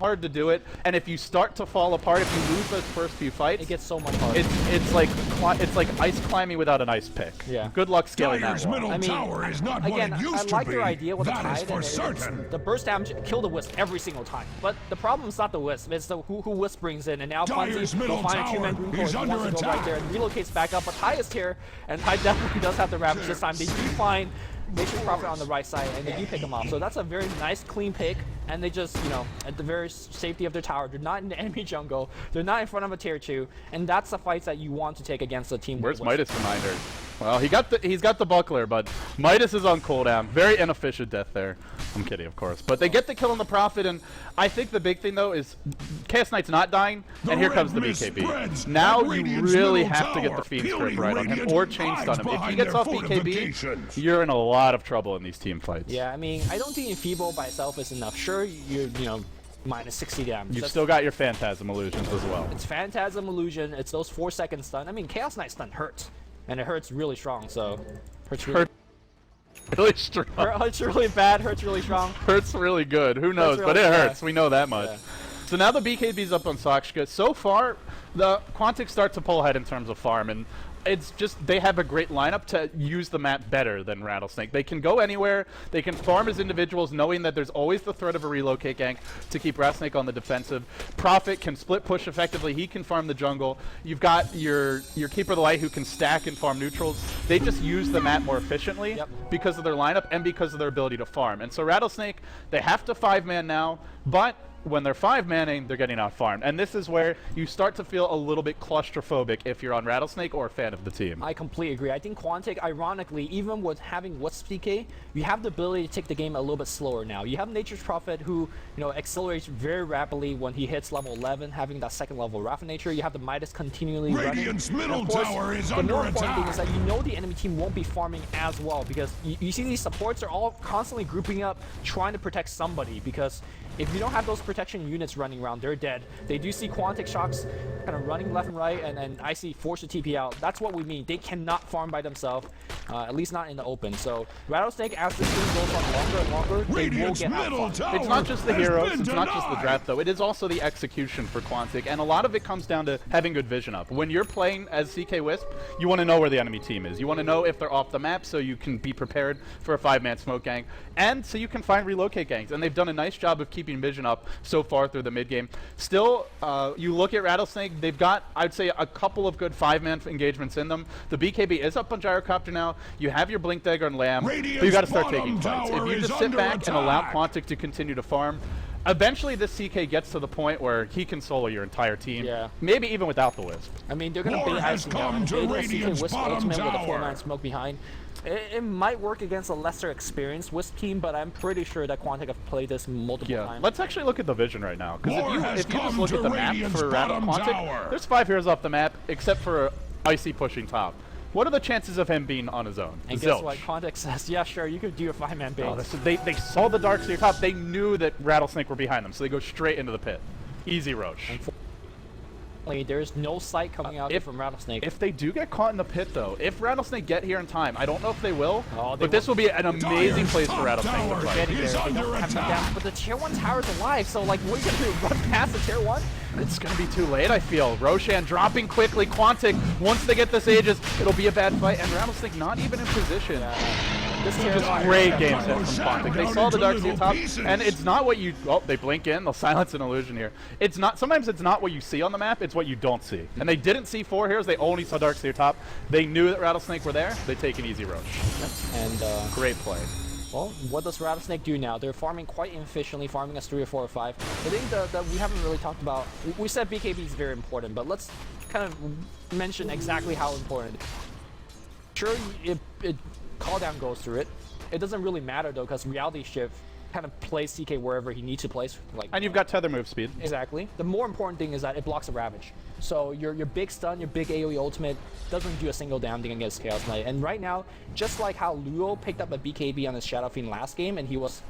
Speaker 5: hard to do it, and if you start to fall apart, if you lose those first few fights,
Speaker 6: it gets so much harder.
Speaker 5: It's like ice climbing without an ice pick.
Speaker 6: Yeah.
Speaker 5: Good luck scaling that
Speaker 1: Dyer's
Speaker 5: wall.
Speaker 1: middle
Speaker 6: I mean,
Speaker 1: tower is not
Speaker 6: again,
Speaker 1: what it used
Speaker 6: I like
Speaker 1: to be.
Speaker 6: their idea with the
Speaker 1: That is
Speaker 6: Tide,
Speaker 1: for
Speaker 6: and
Speaker 1: certain.
Speaker 6: the burst damage kill the Wisp every single time. But the problem is not the Wisp, it's the who Wisp brings in, and now
Speaker 1: Dyer's
Speaker 6: Quantic
Speaker 1: middle
Speaker 6: will find a two-man
Speaker 1: tower
Speaker 6: green core.
Speaker 1: is
Speaker 6: He
Speaker 1: under
Speaker 6: wants to go right
Speaker 1: attack.
Speaker 6: there and relocates back up, but Ty is here, and Ty definitely does have the Ravage this time. They do find Nature's Prophet on the right side, and they do pick him off. So that's a very nice, clean pick, and they just, you know, at the very safety of their tower, they're not in the enemy jungle, they're not in front of a tier 2, and that's the fights that you want to take against a team.
Speaker 5: Where's
Speaker 6: with Wisp.
Speaker 5: Midas reminder? Well, he's got the buckler, but Midas is on cooldown. Very inefficient death there. I'm kidding, of course. But they get the kill on the Prophet, and I think the big thing, though, is Chaos Knight's not dying, and here comes the BKB. Now you really have to get the Fiend Script right on him, or chain stun him. If he gets off BKB, you're in a lot of trouble in these team fights.
Speaker 6: Yeah, I mean, I don't think Enfeeble by itself is enough. Sure, you know, minus 60 damage.
Speaker 5: You've still got your Phantasm Illusions as well.
Speaker 6: It's Phantasm Illusion, it's those 4-second stun. I mean, Chaos Knight stun hurts, and it hurts really strong, so hurts really,
Speaker 5: Really strong.
Speaker 6: hurts really bad, hurts really strong.
Speaker 5: Hurts really good. Who knows?
Speaker 6: really
Speaker 5: But it
Speaker 6: bad.
Speaker 5: hurts. We know that much.
Speaker 6: Yeah.
Speaker 5: So now the BKB's up on Sakshka. So far, the Quantic start to pull ahead in terms of farm, and it's just they have a great lineup to use the map better than Rattlesnake. They can go anywhere, they can farm as individuals knowing that there's always the threat of a relocate gank to keep Rattlesnake on the defensive. Prophet can split push effectively, he can farm the jungle. You've got your Keeper of the Light who can stack and farm neutrals. They just use the map more efficiently because of their lineup and because of their ability to farm. And so Rattlesnake, they have to 5-man now, but when they're 5-manning, they're getting out-farmed. And this is where you start to feel a little bit claustrophobic if you're on Rattlesnake or a fan of the team.
Speaker 6: I completely agree. I think Quantic, ironically, even with having Wisp DK, you have the ability to take the game a little bit slower now. You have Nature's Prophet who, you know, accelerates very rapidly when he hits level 11, having that second level Wrath of Nature. You have the Midas continually
Speaker 1: Radiant's
Speaker 6: running.
Speaker 1: middle
Speaker 6: And of course,
Speaker 1: tower is
Speaker 6: the
Speaker 1: under
Speaker 6: more important thing
Speaker 1: attack.
Speaker 6: is that you know the enemy team won't be farming as well, because you see these supports are all constantly grouping up, trying to protect somebody, because if you don't have those protection units running around, they're dead. They do see Quantic Shocks kind of running left and right, and I see force to TP out. That's what we mean. They cannot farm by themselves, at least not in the open. So Rattlesnake, as this game goes on longer and longer, they will
Speaker 1: Radiant's
Speaker 6: get
Speaker 1: middle
Speaker 6: out.
Speaker 1: tower
Speaker 5: It's not just the
Speaker 1: has
Speaker 5: heroes,
Speaker 1: been
Speaker 5: it's not just the
Speaker 1: denied.
Speaker 5: draft though, it is also the execution for Quantic, and a lot of it comes down to having good vision up. When you're playing as CK Wisp, you want to know where the enemy team is. You want to know if they're off the map so you can be prepared for a 5-man smoke gang, and so you can find relocate gangs, and they've done a nice job of keeping vision up so far through the mid game. Still, you look at Rattlesnake, they've got, I'd say, a couple of good 5-man engagements in them. The BKB is up on Gyrocopter now, you have your Blink Dagger and Lamb, but you got to start taking fights. If you just sit back and allow Quantic to continue to farm, eventually this CK gets to the point where he can solo your entire team, maybe even without the Wisp.
Speaker 6: I mean, they're going to
Speaker 1: War
Speaker 6: bait
Speaker 1: has
Speaker 6: Icing
Speaker 1: come
Speaker 6: down.
Speaker 1: to
Speaker 6: Baiting a
Speaker 1: Radiant's
Speaker 6: CK Wisp
Speaker 1: bottom
Speaker 6: ultimate with a
Speaker 1: tower.
Speaker 6: 4-man smoke behind. It might work against a lesser experienced Wisp team, but I'm pretty sure that Quantic have played this multiple times.
Speaker 5: Let's actually look at the vision right now, because
Speaker 1: War has
Speaker 5: if you just
Speaker 1: come
Speaker 5: look
Speaker 1: to
Speaker 5: at the map
Speaker 1: Radiant's
Speaker 5: for
Speaker 1: bottom
Speaker 5: Quantic,
Speaker 1: tower.
Speaker 5: there's 5 heroes off the map, except for Icy pushing top. What are the chances of him being on his own?
Speaker 6: And guess what? Quantic says, yeah, sure, you could do a 5-man bait.
Speaker 5: Oh, they saw the Darkseer top. They knew that Rattlesnake were behind them, so they go straight into the pit. Easy roach.
Speaker 6: There's no sight coming out from Rattlesnake.
Speaker 5: If they do get caught in the pit, though, if Rattlesnake get here in time, I don't know if they will,
Speaker 6: they
Speaker 5: but this will be an amazing place for Rattlesnake to play.
Speaker 6: Getting there, they don't have enough damage, but the tier 1 tower's alive, so like, what are you gonna do, run past the tier 1?
Speaker 5: It's gonna be too late, I feel. Roshan dropping quickly. Quantic, once they get this Aegis, it'll be a bad fight, and Rattlesnake not even in position.
Speaker 6: This tier
Speaker 5: Just great game set from Quantic. They saw the Darkseer top, and it's not what you... Oh, they blink in. They'll silence an illusion here. It's not... Sometimes it's not what you see on the map, it's what you don't see. And they didn't see 4 heroes, they only saw Darkseer top. They knew that Rattlesnake were there, they take an easy roach.
Speaker 6: And,
Speaker 5: great play.
Speaker 6: well, what does Rattlesnake do now? They're farming quite inefficiently, farming us 3 or 4 or 5. I think that we haven't really talked about... We said BKB is very important, but let's kind of mention exactly how important. Sure, it call down goes through it. It doesn't really matter though, because reality shift kind of plays CK wherever he needs to place. Like,
Speaker 5: And you've got tether move speed.
Speaker 6: exactly. The more important thing is that it blocks a Ravage. So your big stun, your big AoE ultimate doesn't do a single damn thing against Chaos Knight. And right now, just like how Luo picked up a BKB on his Shadow Fiend last game, and he was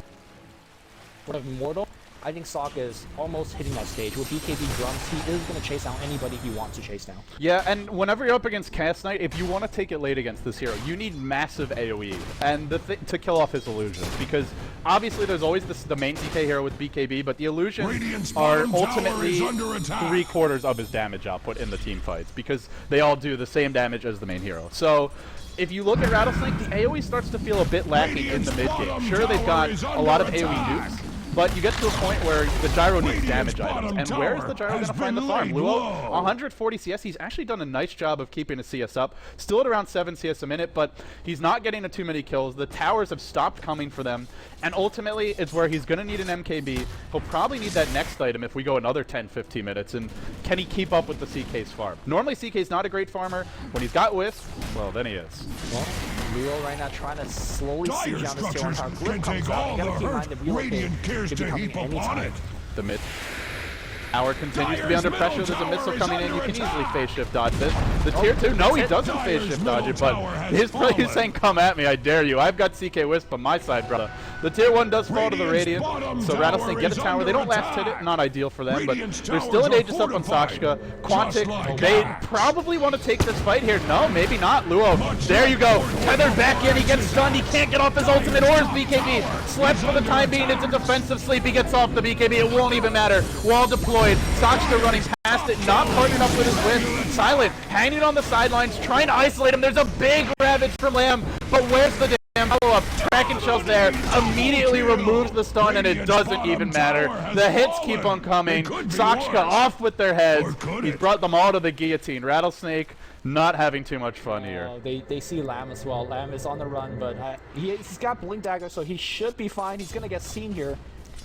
Speaker 6: sort of immortal, I think Sok is almost hitting that stage. With BKB drums, he is going to chase down anybody he wants to chase down.
Speaker 5: Yeah, and whenever you're up against Chaos Knight, if you want to take it late against this hero, you need massive AoE and to kill off his illusions. Because obviously there's always the main DK hero with BKB, but the illusions are ultimately 3/4 of his damage output in the team fights, because they all do the same damage as the main hero. So if you look at Rattlesnake, the AoE starts to feel a bit lacking in the mid game. Sure, they've got a lot of AoE nukes, but you get to a point where the gyro needs damage items. And where is the gyro going to find the farm? Luo, 140 CS. He's actually done a nice job of keeping his CS up. Still at around 7 CS a minute, but he's not getting to too many kills. The towers have stopped coming for them. And ultimately, it's where he's going to need an MKB. He'll probably need that next item if we go another 10-15 minutes. And can he keep up with the CK's farm? Normally, CK's not a great farmer. When he's got Wisp, well, then he is.
Speaker 6: Well, Luo right now trying to slowly siege down this tier 1 tower. Glyph comes out. You gotta keep in mind the relocate could be coming anytime.
Speaker 5: The mid tower continues to be under pressure. There's a missile coming in. You can easily phase shift dodge this. The tier 2, no, he doesn't phase shift dodge it, but his play is saying, come at me, I dare you. I've got CK Wisp on my side, brother. The tier 1 does fall to the Radiant, so Rattlesnake get a tower. They don't last hit it, not ideal for them, but there's still an Aegis up on Sakshka. Quantic, they probably want to take this fight here. No, maybe not. Luo, there you go. Tethered back in, he gets stunned. He can't get off his ultimate or his BKB. Slept for the time being. It's a defensive sleep. He gets off the BKB. It won't even matter. Wall deployed. Sakshka running past it, not partnered up with his Wisp. Silent, hanging on the sidelines, trying to isolate him. There's a big Ravage from Lamb, but where's the follow-up? Kraken Shell's there, immediately removes the stun, and it doesn't even matter. The hits keep on coming. Sakshka off with their heads. He's brought them all to the guillotine. Rattlesnake not having too much fun here.
Speaker 6: They see Lamb as well. Lamb is on the run, but he's got Blink Dagger, so he should be fine. He's going to get seen here.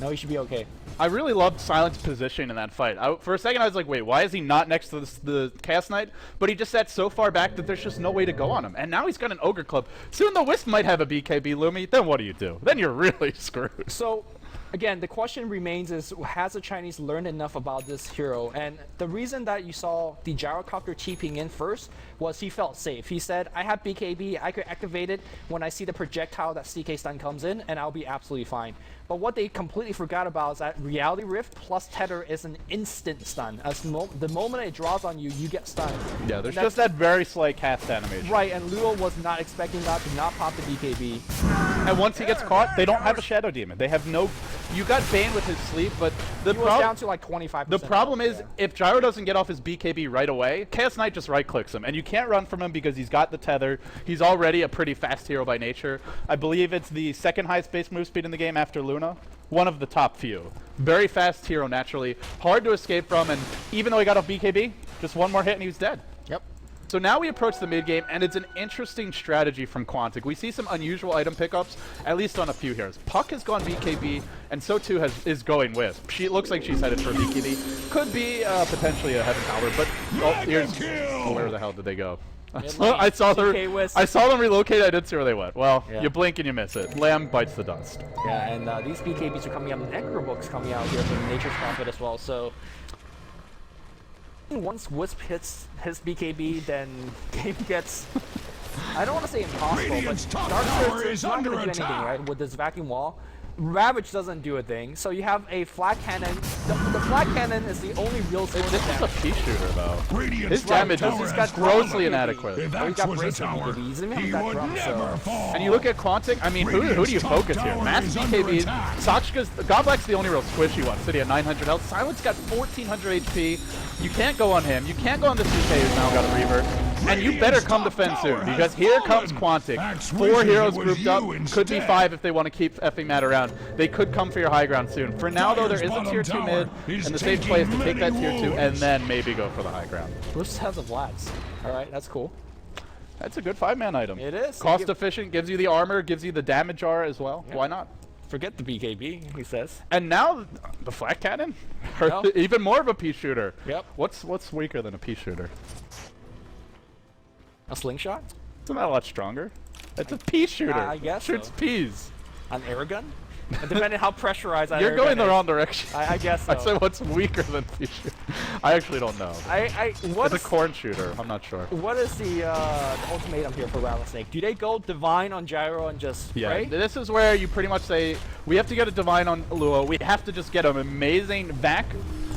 Speaker 6: No, he should be okay.
Speaker 5: I really loved Silent's position in that fight. For a second, I was like, wait, why is he not next to the Chaos Knight? But he just sat so far back that there's just no way to go on him. And now he's got an Ogre Club. Soon the Wisp might have a BKB, Lumi. Then what do you do? Then you're really screwed.
Speaker 6: So, again, the question remains is, has the Chinese learned enough about this hero? And the reason that you saw the Gyrocopter TPing in first was he felt safe. He said, I have BKB, I could activate it when I see the projectile that CK stun comes in, and I'll be absolutely fine. But what they completely forgot about is that Reality Rift plus Tether is an instant stun. The moment it draws on you, you get stunned.
Speaker 5: Yeah, there's just that very slight cast animation.
Speaker 6: Right, and Luo was not expecting that, to not pop the BKB.
Speaker 5: And once he gets caught, they don't have a Shadow Demon. They have no... You got Bane with his sleep, but the
Speaker 6: he was down to like 25%.
Speaker 5: The problem is, if Gyro doesn't get off his BKB right away, Chaos Knight just right-clicks him, and you can't run from him because he's got the tether. He's already a pretty fast hero by nature. I believe it's the second highest base move speed in the game after Luna. One of the top few. Very fast hero naturally. Hard to escape from, and even though he got off BKB, just one more hit and he was dead.
Speaker 6: Yep.
Speaker 5: So now we approach the mid game, and it's an interesting strategy from Quantic. We see some unusual item pickups, at least on a few heroes. Puck has gone BKB, and so too is going Wisp. She looks like she's headed for BKB. Could be potentially a Heaven Tower, but where the hell did they go? I saw them relocate. I didn't see where they went. Well, yeah. You blink and you miss it. Lamb bites the dust.
Speaker 6: Yeah, and these BKBs are coming out. Necro Book's coming out here from Nature's Prophet as well. So once Wisp hits his BKB, then game gets, I don't want to say impossible, but Dark is not going to do anything, right? With this vacuum wall, Ravage doesn't do a thing. So you have a flat cannon. The flat cannon is the only real source of damage.
Speaker 5: This is a pea shooter, though. His damage is grossly inadequate.
Speaker 6: He's got brace with BKB. He doesn't even have that drum, so.
Speaker 5: And you look at Quantic, I mean, who do you focus here? Mass BKB. Sakshka's, Godblack's the only real squishy one. City at 900 health. Silent's got 1400 HP. You can't go on him. You can't go on the CK who's now got a Reaver. And you better come defend soon, because here comes Quantic. 4 heroes grouped up. Could be 5 if they want to keep effing Matt around. They could come for your high ground soon. For now, though, there is a tier 2 mid, and the safe play is to take that tier 2 and then maybe go for the high ground.
Speaker 6: Bruce has a Vlads. Alright, that's cool.
Speaker 5: That's a good 5-man item.
Speaker 6: It is.
Speaker 5: Cost efficient, gives you the armor, gives you the damage R as well. Yep. Why not?
Speaker 6: Forget the BKB, he says.
Speaker 5: And now the flat cannon,
Speaker 6: No.
Speaker 5: even more of a pea shooter.
Speaker 6: Yep.
Speaker 5: What's weaker than a pea shooter?
Speaker 6: A slingshot?
Speaker 5: Isn't that a lot stronger? It's a pea shooter.
Speaker 6: I guess
Speaker 5: Shoots
Speaker 6: so.
Speaker 5: peas.
Speaker 6: An air gun? Depending how pressurized that
Speaker 5: You're
Speaker 6: air
Speaker 5: going
Speaker 6: gun
Speaker 5: the
Speaker 6: is.
Speaker 5: wrong direction.
Speaker 6: I guess so.
Speaker 5: I said what's weaker than pea shooter. I actually don't know.
Speaker 6: What
Speaker 5: It's a corn shooter. I'm not sure.
Speaker 6: What is the ultimatum here for Rattlesnake? Do they go Divine on Gyro and just pray?
Speaker 5: This is where you pretty much say, we have to get a Divine on Luo. We have to just get an amazing Vac.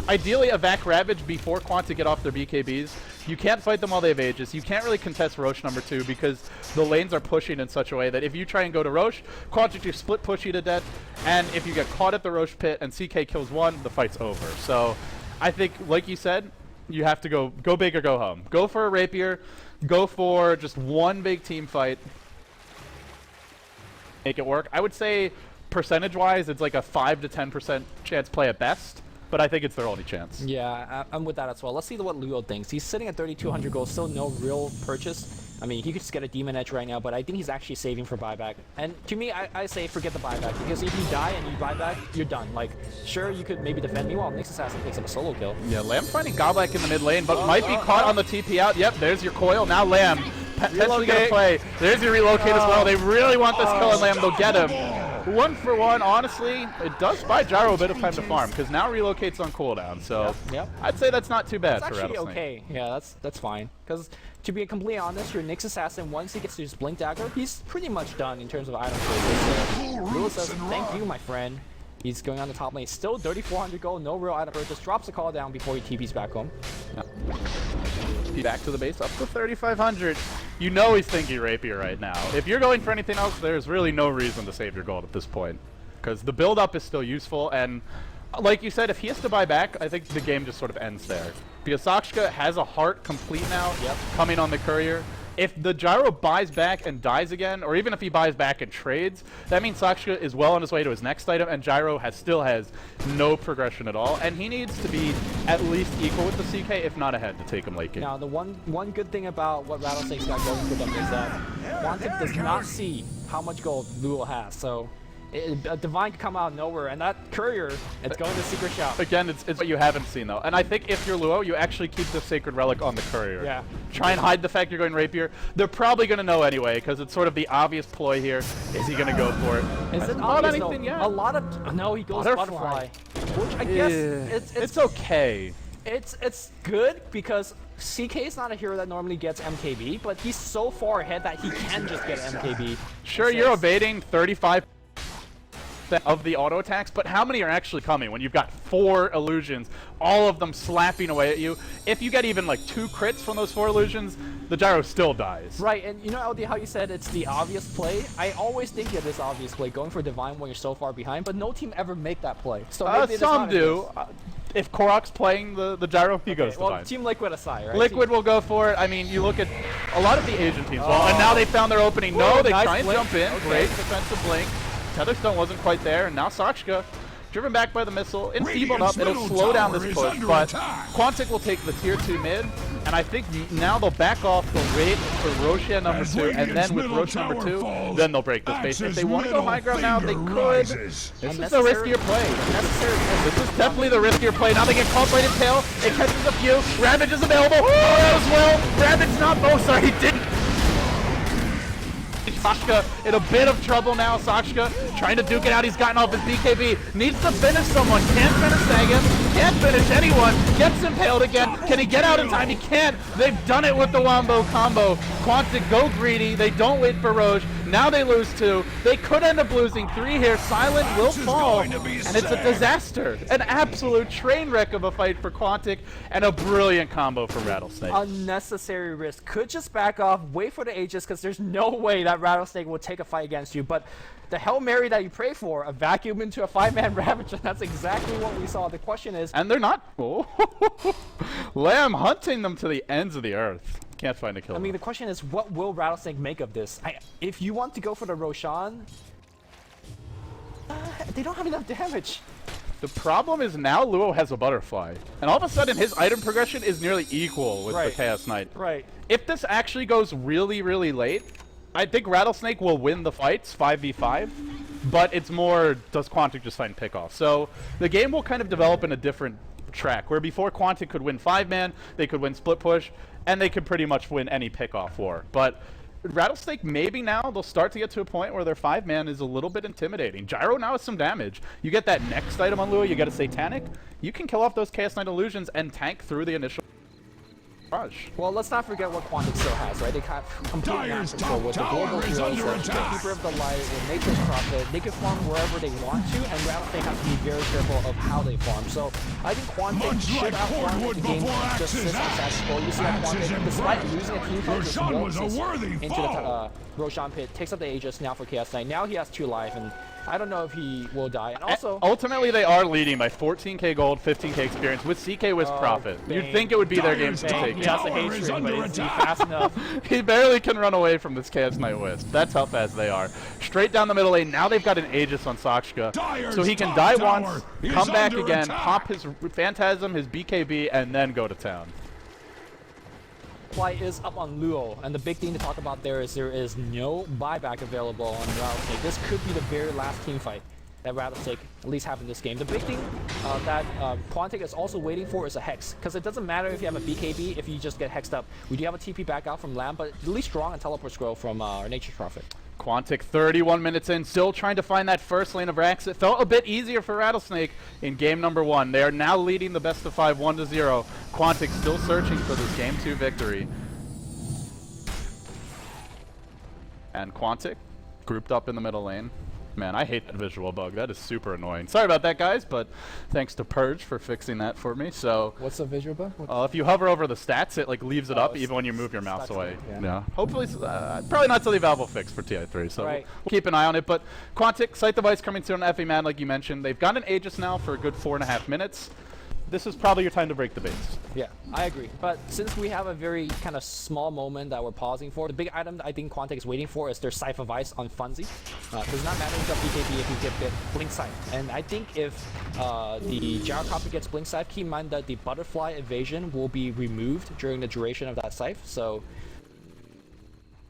Speaker 5: Ideally, a Vac Ravage before Quantic get off their BKBs. You can't fight them while they have Aegis. You can't really contest Roche number 2 because the lanes are pushing in such a way that if you try and go to Roche, Quantic just split push you to death, and if you get caught at the Roche pit and CK kills one, the fight's over. So I think, like you said, you have to go big or go home. Go for a Rapier. Go for just one big team fight. Make it work. I would say percentage-wise, it's like a 5 to 10% chance play at best. But I think it's their only chance.
Speaker 6: Yeah, I'm with that as well. Let's see what Luo thinks. He's sitting at 3,200 gold, still no real purchase. I mean, he could just get a Demon Edge right now, but I think he's actually saving for buyback. And to me, I say forget the buyback, because if you die and you buy back, you're done. Like, sure, you could maybe defend me while Nyx Assassin takes up a solo kill.
Speaker 5: Yeah, Lamb finding Godlike in the mid lane, but might be caught on the TP out. Yep, there's your coil. Now Lamb potentially gonna play. There's your relocate as well. They really want this kill, and Lamb, they'll get him. 1 for 1, honestly, it does buy Gyro a bit of time to farm, because now relocate's on cooldown, so
Speaker 6: Yep.
Speaker 5: I'd say that's not too bad
Speaker 6: It's
Speaker 5: for
Speaker 6: actually
Speaker 5: Rattlesnake.
Speaker 6: okay. Yeah, that's fine. Because to be completely honest, your Nyx Assassin, once he gets to his Blink Dagger, he's pretty much done in terms of item purchase. Luo says, thank you, my friend. He's going on the top lane. Still 3,400 gold, no real item purchase. Drops the call down before he TP's back home.
Speaker 5: Back to the base, up to 3,500. You know he's thinking Rapier right now. If you're going for anything else, there's really no reason to save your gold at this point. Because the build-up is still useful, and like you said, if he has to buy back, I think the game just sort of ends there. Because Sakshka has a heart complete now, coming on the courier. If the Gyro buys back and dies again, or even if he buys back and trades, that means Sakshka is well on his way to his next item, and Gyro still has no progression at all, and he needs to be at least equal with the CK, if not ahead, to take him late game.
Speaker 6: Now, the one good thing about what Rattlesnake's got going for them is that Quantic does not see how much gold Luo has, so a Divine could come out of nowhere, and that courier, it's going to Secret Shop.
Speaker 5: Again, it's what you haven't seen, though. And I think if you're Luo, you actually keep the Sacred Relic on the courier.
Speaker 6: Yeah.
Speaker 5: Try and hide the fact you're going Rapier. They're probably going to know anyway, because it's sort of the obvious ploy here. Is he going to go for it?
Speaker 6: Is it
Speaker 5: Not
Speaker 6: obvious,
Speaker 5: anything
Speaker 6: though?
Speaker 5: yet.
Speaker 6: A lot of... No, he goes Butterfly. Which I guess
Speaker 5: it's okay.
Speaker 6: It's good because CK is not a hero that normally gets MKB, but he's so far ahead that he can just get MKB.
Speaker 5: Sure, you're evading 35% of the auto attacks, but how many are actually coming when you've got 4 illusions, all of them slapping away at you? If you get even like 2 crits from those 4 illusions, the Gyro still dies.
Speaker 6: Right, and you know, LD, how you said it's the obvious play? I always think it is obvious play, going for Divine when you're so far behind, but no team ever make that play. So maybe
Speaker 5: some do. If Korok's playing the Gyro, he goes
Speaker 6: well,
Speaker 5: Divine.
Speaker 6: Team Liquid aside, right?
Speaker 5: Liquid will go for it. I mean, you look at a lot of the Asian teams. Well, and now they found their opening. No, they
Speaker 6: nice
Speaker 5: try and
Speaker 6: blink.
Speaker 5: jump in.
Speaker 6: Okay.
Speaker 5: Great defensive blink. Tetherstone wasn't quite there, and now Sakshka, driven back by the missile, enfeebled up. It'll slow down this push, but Quantic will take the tier 2 mid, and I think now they'll back off the wait for Roshan number 2, and then with Roche number 2, then they'll break this base. If they want to go high ground now, they could. This is the riskier play. This is definitely the riskier play. Now they get caught right in tail. It catches a few. Ravage is available. Oh, that was well. Ravage not. Oh, sorry, he didn't. Sakshka in a bit of trouble now. Sakshka trying to duke it out. He's gotten off his BKB. Needs to finish someone. Can't finish Sagan. Can't finish anyone. Gets impaled again. Can he get out in time? He can't. They've done it with the Wombo combo. Quantic go greedy. They don't wait for Roche. Now they lose 2. They could end up losing 3 here. Silent will fall. And it's a disaster. An absolute train wreck of a fight for Quantic. And a brilliant combo for Rattlesnake.
Speaker 6: Unnecessary risk. Could just back off, wait for the Aegis, because there's no way that Rattlesnake will take a fight against you. But the Hail Mary that you pray for, a vacuum into a 5-man Ravager, that's exactly what we saw. The question is...
Speaker 5: And they're not... Oh. Lamb hunting them to the ends of the earth. Can't find a kill.
Speaker 6: I mean, the question is, what will Rattlesnake make of this? If you want to go for the Roshan, they don't have enough damage.
Speaker 5: The problem is now Luo has a butterfly. And all of a sudden his item progression is nearly equal with the Chaos Knight.
Speaker 6: Right.
Speaker 5: If this actually goes really, really late, I think Rattlesnake will win the fights 5v5. but it's more, does Quantic just find pickoff? So the game will kind of develop in a different track, where before Quantic could win 5-man, they could win split push, and they could pretty much win any pickoff war. But Rattlesnake, maybe now they'll start to get to a point where their 5-man is a little bit intimidating. Gyro now has some damage. You get that next item on Lua, you get a Satanic, you can kill off those Chaos Knight illusions and tank through the initial rush.
Speaker 6: Well, let's not forget what Quantic still has, right? They have complete map control with the global heroes, the Keeper of the Light, with Nature's Prophet. They can farm wherever they want to, and Rattlesnake has to be very careful of how they farm. So I think Quantic should outfarm the game just sits on status quo. You see how Quantic, despite losing a team fight, just waltzes into the Roshan pit, takes up the Aegis now for Chaos Knight. Now he has 2 life, and I don't know if he will die. And also,
Speaker 5: ultimately, they are leading by 14k gold, 15k experience with CK Wisp Prophet. You'd think it would be their game to take.
Speaker 6: He has the hatred, but is he fast enough?
Speaker 5: He barely can run away from this Chaos Knight Wisp. That's how fast they are. Straight down the middle lane. Now they've got an Aegis on Sakshka, so he can die once, come back again, pop his Phantasm, his BKB, and then go to town.
Speaker 6: Supply is up on Luo, and the big thing to talk about there is no buyback available on Rattlesnake. This could be the very last team fight that Rattlesnake at least have in this game. The big thing that Quantic is also waiting for is a Hex, because it doesn't matter if you have a BKB if you just get hexed up. We do have a TP back out from Lamb, but at least Strong and Teleport Scroll from our Nature's Prophet.
Speaker 5: Quantic 31 minutes in, still trying to find that first lane of Rax. It felt a bit easier for Rattlesnake in game number 1. They are now leading the best of 5, 1-0. Quantic still searching for this game 2 victory. And Quantic grouped up in the middle lane. Man, I hate that visual bug. That is super annoying. Sorry about that, guys, but thanks to Purge for fixing that for me. So,
Speaker 6: what's the visual bug?
Speaker 5: If you hover over the stats, it like leaves it up even when you move your mouse away. Yeah. Hopefully, probably not something Valve will fix for TI3. So we'll keep an eye on it. But Quantic, Site Device coming soon on FE Man, like you mentioned. They've got an Aegis now for a good 4.5 minutes. This is probably your time to break the base.
Speaker 6: Yeah, I agree. But since we have a very kind of small moment that we're pausing for, the big item that I think Quantic is waiting for is their Scythe of Ice on Funzy. Does not matter if you have BKB if you get Blink Scythe. And I think if the Gyrocopter gets Blink Scythe, keep in mind that the Butterfly Evasion will be removed during the duration of that Scythe. So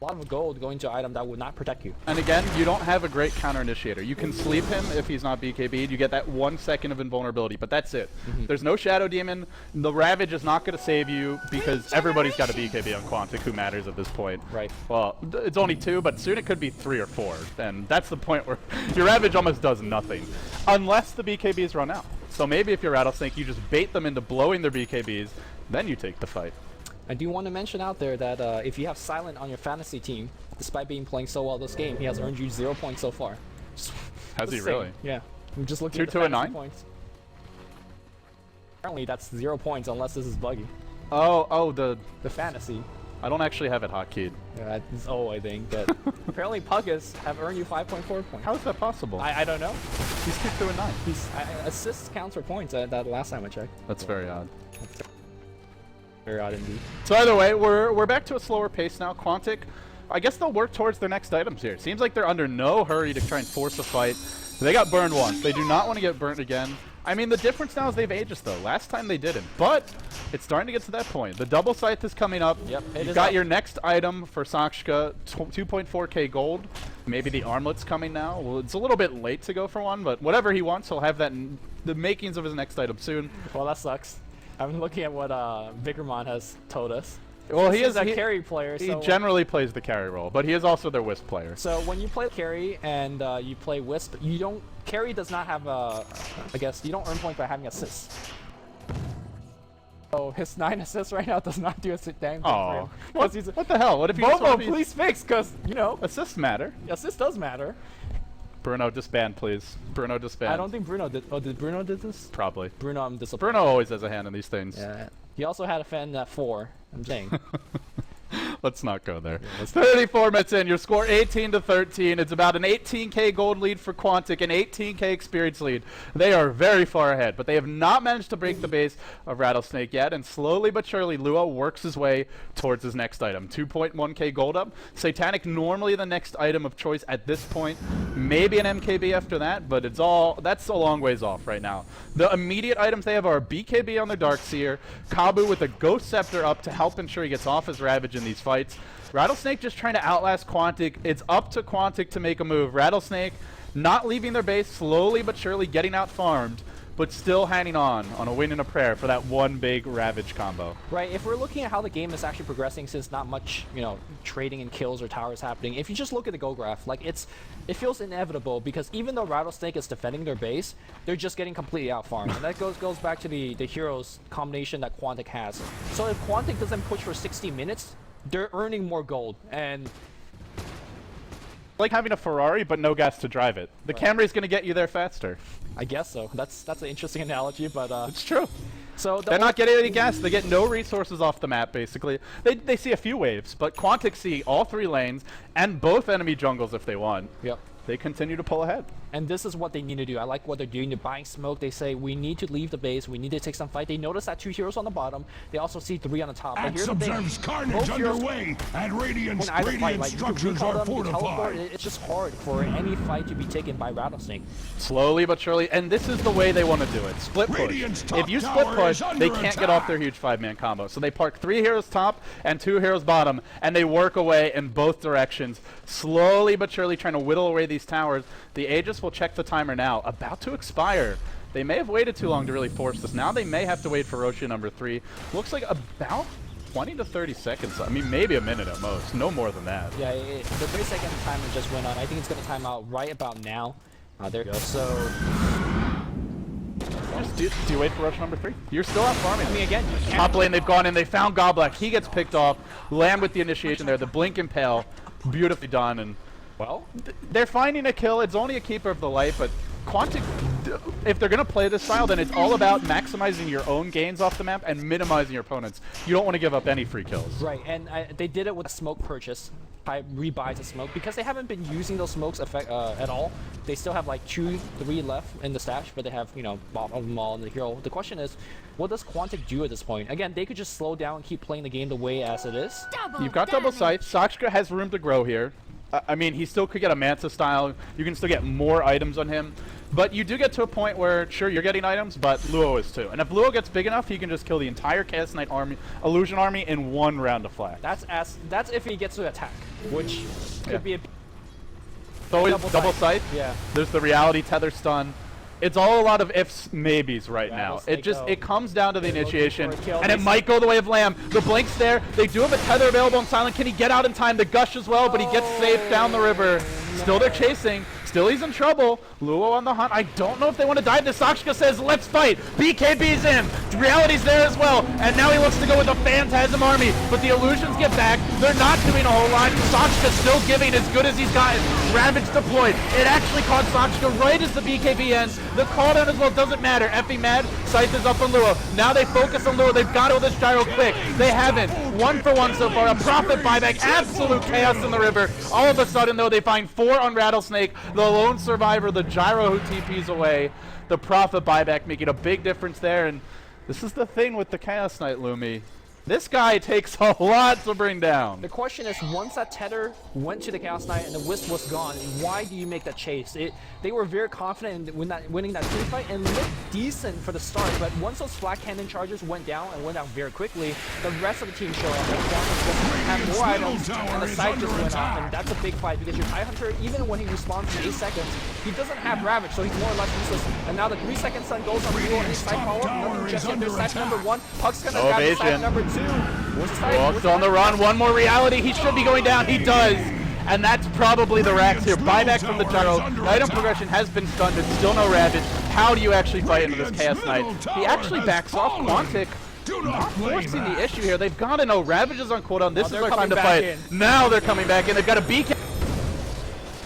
Speaker 6: a lot of gold going to an item that would not protect you.
Speaker 5: And again, you don't have a great counter initiator. You can sleep him if he's not BKB'd. You get that 1 second of invulnerability, but that's it. There's no Shadow Demon. The Ravage is not going to save you because everybody's got a BKB on Quantic who matters at this point.
Speaker 6: Right.
Speaker 5: Well, it's only 2, but soon it could be 3 or 4. And that's the point where your Ravage almost does nothing unless the BKBs run out. So maybe if you're Rattlesnake, you just bait them into blowing their BKBs, then you take the fight.
Speaker 6: I do want to mention out there that if you have Silent on your fantasy team, despite playing so well this game, he has earned you 0 points so far.
Speaker 5: Has he really?
Speaker 6: Yeah. I'm just looking at the
Speaker 5: 2 and 9
Speaker 6: points. Apparently that's 0 points unless this is buggy.
Speaker 5: Oh, the
Speaker 6: fantasy.
Speaker 5: I don't actually have it hotkeyed.
Speaker 6: Yeah, that's I think. But apparently Puggas have earned you 5.4 points.
Speaker 5: How is that possible?
Speaker 6: I don't know.
Speaker 5: He's 2 and 9.
Speaker 6: Assists counts for points that last time I checked.
Speaker 5: That's very odd.
Speaker 6: Very odd indeed.
Speaker 5: So either way, we're back to a slower pace now. Quantic, I guess they'll work towards their next items here. It seems like they're under no hurry to try and force a fight. They got burned once. They do not want to get burnt again. I mean, the difference now is they've Aegis though. Last time they didn't, but it's starting to get to that point. The double scythe is coming up.
Speaker 6: Yep,
Speaker 5: You've got your next item for Sakshka, 2.4k gold. Maybe the armlet's coming now. Well, it's a little bit late to go for one, but whatever he wants, he'll have that in the makings of his next item soon.
Speaker 6: Well, that sucks. I'm looking at what Vickerman has told us.
Speaker 5: Well, he is
Speaker 6: a carry player.
Speaker 5: He
Speaker 6: so
Speaker 5: generally plays the carry role, but he is also their Wisp player.
Speaker 6: So when you play carry and you play Wisp, you don't. Carry does not have I guess you don't earn points by having assists. So his 9 assists right now does not do a damn thing for him.
Speaker 5: What the hell? What if you
Speaker 6: Bobo, please fix, because you know
Speaker 5: assists matter.
Speaker 6: Assist does matter.
Speaker 5: Bruno, disband, please. Bruno, disband.
Speaker 6: I don't think Bruno did. Oh, did Bruno did this?
Speaker 5: Probably.
Speaker 6: Bruno, I'm disappointed.
Speaker 5: Bruno always has a hand in these things.
Speaker 6: Yeah. He also had a fan at 4. I'm saying.
Speaker 5: Let's not go there. Yeah, 34 minutes in, your score 18-13. It's about an 18k gold lead for Quantic, an 18k experience lead. They are very far ahead, but they have not managed to break the base of Rattlesnake yet, and slowly but surely, Lua works his way towards his next item. 2.1k gold up. Satanic normally the next item of choice at this point. Maybe an MKB after that, but that's a long ways off right now. The immediate items they have are BKB on their Darkseer, Kabu with a Ghost Scepter up to help ensure he gets off his Ravage in these fights. Rattlesnake just trying to outlast Quantic. It's up to Quantic to make a move. Rattlesnake not leaving their base, slowly but surely getting out farmed, but still hanging on a win and a prayer for that one big Ravage combo.
Speaker 6: Right, if we're looking at how the game is actually progressing, since not much, you know, trading and kills or towers happening, if you just look at the goal graph, like it feels inevitable, because even though Rattlesnake is defending their base, they're just getting completely out-farmed. And that goes back to the heroes combination that Quantic has. So if Quantic doesn't push for 60 minutes, they're earning more gold. And
Speaker 5: like having a Ferrari, but no gas to drive it. The Camry's gonna get you there faster.
Speaker 6: I guess so. That's an interesting analogy, but
Speaker 5: It's true.
Speaker 6: so
Speaker 5: They're not getting any gas. They get no resources off the map, basically. They see a few waves, but Quantic see all 3 lanes and both enemy jungles if they want.
Speaker 6: Yep.
Speaker 5: They continue to pull ahead.
Speaker 6: And this is what they need to do. I like what they're doing. They're buying smoke. They say, we need to leave the base. We need to take some fight. They notice that 2 heroes on the bottom. They also see 3 on the top. But
Speaker 1: Axe
Speaker 6: here's the thing.
Speaker 1: observes carnage
Speaker 6: Both heroes
Speaker 1: underway, and Radiant's
Speaker 6: can either fight.
Speaker 1: radiant
Speaker 6: Like, you can
Speaker 1: structures
Speaker 6: recall
Speaker 1: are
Speaker 6: them, you can teleport.
Speaker 1: fortified.
Speaker 6: It's just hard for any fight to be taken by Rattlesnake.
Speaker 5: Slowly but surely, and this is the way they want to do it. Split push.
Speaker 1: Radiant's top
Speaker 5: If you split
Speaker 1: tower
Speaker 5: push,
Speaker 1: is under
Speaker 5: they can't get off their huge 5-man combo. So they park 3 heroes top and 2 heroes bottom, and they work away in both directions, slowly but surely trying to whittle away these towers. The Aegis will check the timer now, about to expire. They may have waited too long to really force this. Now they may have to wait for Roshi number 3. Looks like about 20 to 30 seconds. I mean, maybe a minute at most. No more than that.
Speaker 6: Yeah, the 3-second timer just went on. I think it's going to time out right about now. There you go. So,
Speaker 5: Just do you wait for rush number 3? You're still out farming.
Speaker 6: I mean, again, you can't.
Speaker 5: Top lane, they've gone in. They found Goblak. He gets picked off. Lamb with the initiation there. The Blink Impale. Beautifully done. And, well, they're finding a kill. It's only a keeper of the light, but Quantic, if they're going to play this style, then it's all about maximizing your own gains off the map and minimizing your opponents. You don't want to give up any free kills.
Speaker 6: Right, and they did it with a smoke purchase. Rebuys of smoke, because they haven't been using those smokes at all. They still have like 2, 3 left in the stash, but they have, you know, bought them all in the hero. The question is, what does Quantic do at this point? Again, they could just slow down and keep playing the game the way as it is.
Speaker 5: You've got double sight. Sakshka has room to grow here. I mean, he still could get a Manta style. You can still get more items on him. But you do get to a point where, sure, you're getting items, but Luo is too. And if Luo gets big enough, he can just kill the entire Chaos Knight army, Illusion army in 1 round of flash.
Speaker 6: That's if he gets to attack, which could be a
Speaker 5: It's always double sight.
Speaker 6: Yeah.
Speaker 5: There's the reality tether stun. It's all a lot of ifs, maybes right now.
Speaker 6: Rattlesnake,
Speaker 5: It comes down to the
Speaker 6: They're looking
Speaker 5: initiation,
Speaker 6: for a kill.
Speaker 5: and it might go the way of Lamb. The Blink's there. They do have a tether available on Silent. Can he get out in time? The Gush as well, but he gets safe down the river. Still they're chasing. Still he's in trouble. Luo on the hunt. I don't know if they want to dive this. Sakshka says, let's fight. BKB's in. Reality's there as well. And now he looks to go with the Phantasm army. But the illusions get back. They're not doing a whole lot. Sakshka still giving as good as he's got. Ravage deployed. It actually caught Sakshka right as the BKB ends. The call down as well doesn't matter. Effing mad. Scythe is up on Luo. Now they focus on Luo. They've got all this gyro quick. They haven't. 1 for 1 so far. A profit buyback. Absolute chaos in the river. All of a sudden, though, they find 4 on Rattlesnake. The lone survivor, the gyro who TPs away. The profit buyback making a big difference there. And this is the thing with the Chaos Knight, Lumi. This guy takes a lot to bring down.
Speaker 6: The question is, once that tether went to the Chaos Knight and the Wisp was gone, why do you make that chase? They were very confident in winning that team fight and looked decent for the start, but once those flat cannon charges went down very quickly, the rest of the team showed up. And just had more items, and the side just went off, and that's a big fight because your Tidehunter, even when he responds in 8 seconds, he doesn't have Ravage, so he's more or less useless. And now the 3-second stun goes on the Duel and his side power, nothing just yet. There's side number 1, Puck's gonna grab the side number 2.
Speaker 5: Still on the run, 1 more reality. He should be going down. He does. And that's probably the racks here. Buyback from the gyro. Item progression has been stunned. It's still no Ravage. How do you actually fight into this Chaos Knight? He actually backs off Quantic. Not forcing the issue here. They've got to know Ravages on cooldown. This is their time to fight. Now they're coming back in. They've got a BK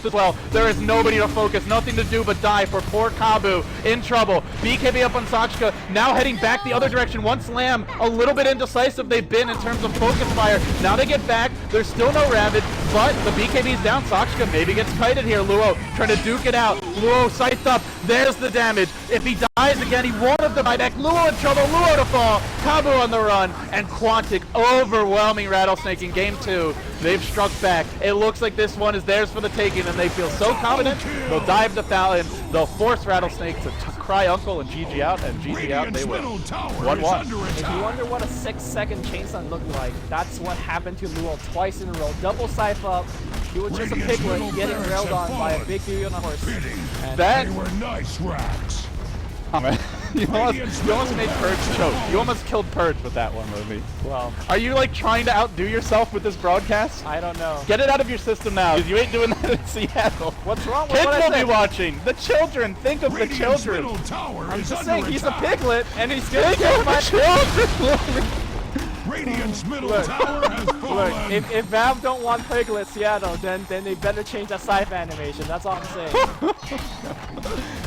Speaker 5: as well. There is nobody to focus, nothing to do but die for poor Kabu. In trouble. BKB up on Sakshka, now heading back the other direction. Once Lamb, a little bit indecisive they've been in terms of focus fire. Now they get back, there's still no Ravage, but the BKB's down. Sakshka maybe gets kited here. Luo trying to duke it out. Luo scythed up, there's the damage. If he dies again, he won't have the buyback. Luo in trouble, Luo to fall. Kabu on the run, and Quantic overwhelming Rattlesnake in game 2. They've struck back. It looks like this one is theirs for the taking, and they feel so confident. They'll dive the Falcon. They'll force Rattlesnake to cry uncle and GG out, and GG out they will. 1-1.
Speaker 6: If you wonder what a 6-second chain stun looked like, that's what happened to Luo twice in a row. Double scythe up, He was just a
Speaker 1: Radiant's
Speaker 6: piglet
Speaker 1: middle
Speaker 6: getting
Speaker 1: barracks
Speaker 6: railed
Speaker 1: have
Speaker 6: on by a
Speaker 1: fallen.
Speaker 6: big dude on a horse.
Speaker 1: Bidding.
Speaker 6: And
Speaker 5: That-
Speaker 1: They were nice racks.
Speaker 5: Oh, man. you almost made Purge choke. You almost killed Purge with that one, Ruby.
Speaker 6: well,
Speaker 5: Are you like trying to outdo yourself with this broadcast?
Speaker 6: I don't know.
Speaker 5: Get it out of your system now, because you ain't doing that in Seattle.
Speaker 6: What's wrong with
Speaker 5: Kids
Speaker 6: what I
Speaker 5: will be
Speaker 6: said?
Speaker 5: watching. The children. Think of the
Speaker 1: Radiant's
Speaker 5: children.
Speaker 1: middle tower
Speaker 6: I'm
Speaker 1: is
Speaker 6: just
Speaker 1: under
Speaker 6: saying he's a
Speaker 1: attack.
Speaker 6: piglet and he's gonna
Speaker 5: Think
Speaker 6: kill
Speaker 5: of
Speaker 6: my
Speaker 5: the children.
Speaker 1: Radiant's middle
Speaker 6: Look,
Speaker 1: tower has fallen.
Speaker 6: Look, if Valve don't want Piglet Seattle, then they better change that scythe animation. That's all I'm saying.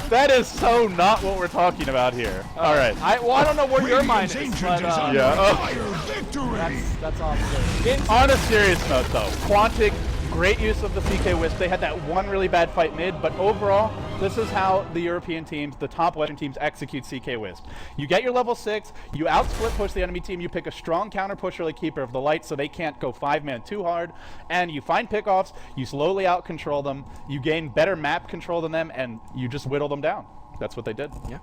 Speaker 5: That is so not what we're talking about here. All right.
Speaker 6: I don't know where your mind
Speaker 1: Radiant's
Speaker 6: is,
Speaker 1: ancient
Speaker 6: but
Speaker 1: is under
Speaker 5: Yeah.
Speaker 1: fire. Victory.
Speaker 6: that's all I'm saying.
Speaker 5: On a serious note, though, Quantic, great use of the CK Wisp. They had that one really bad fight mid, but overall, this is how the European teams, the top Western teams, execute CK Wisp. You get your level 6, you outsplit push the enemy team, you pick a strong counter pusher like Keeper of the Light so they can't go 5-man too hard, and you find pickoffs, you slowly out-control them, you gain better map control than them, and you just whittle them down. That's what they did.
Speaker 6: Yeah.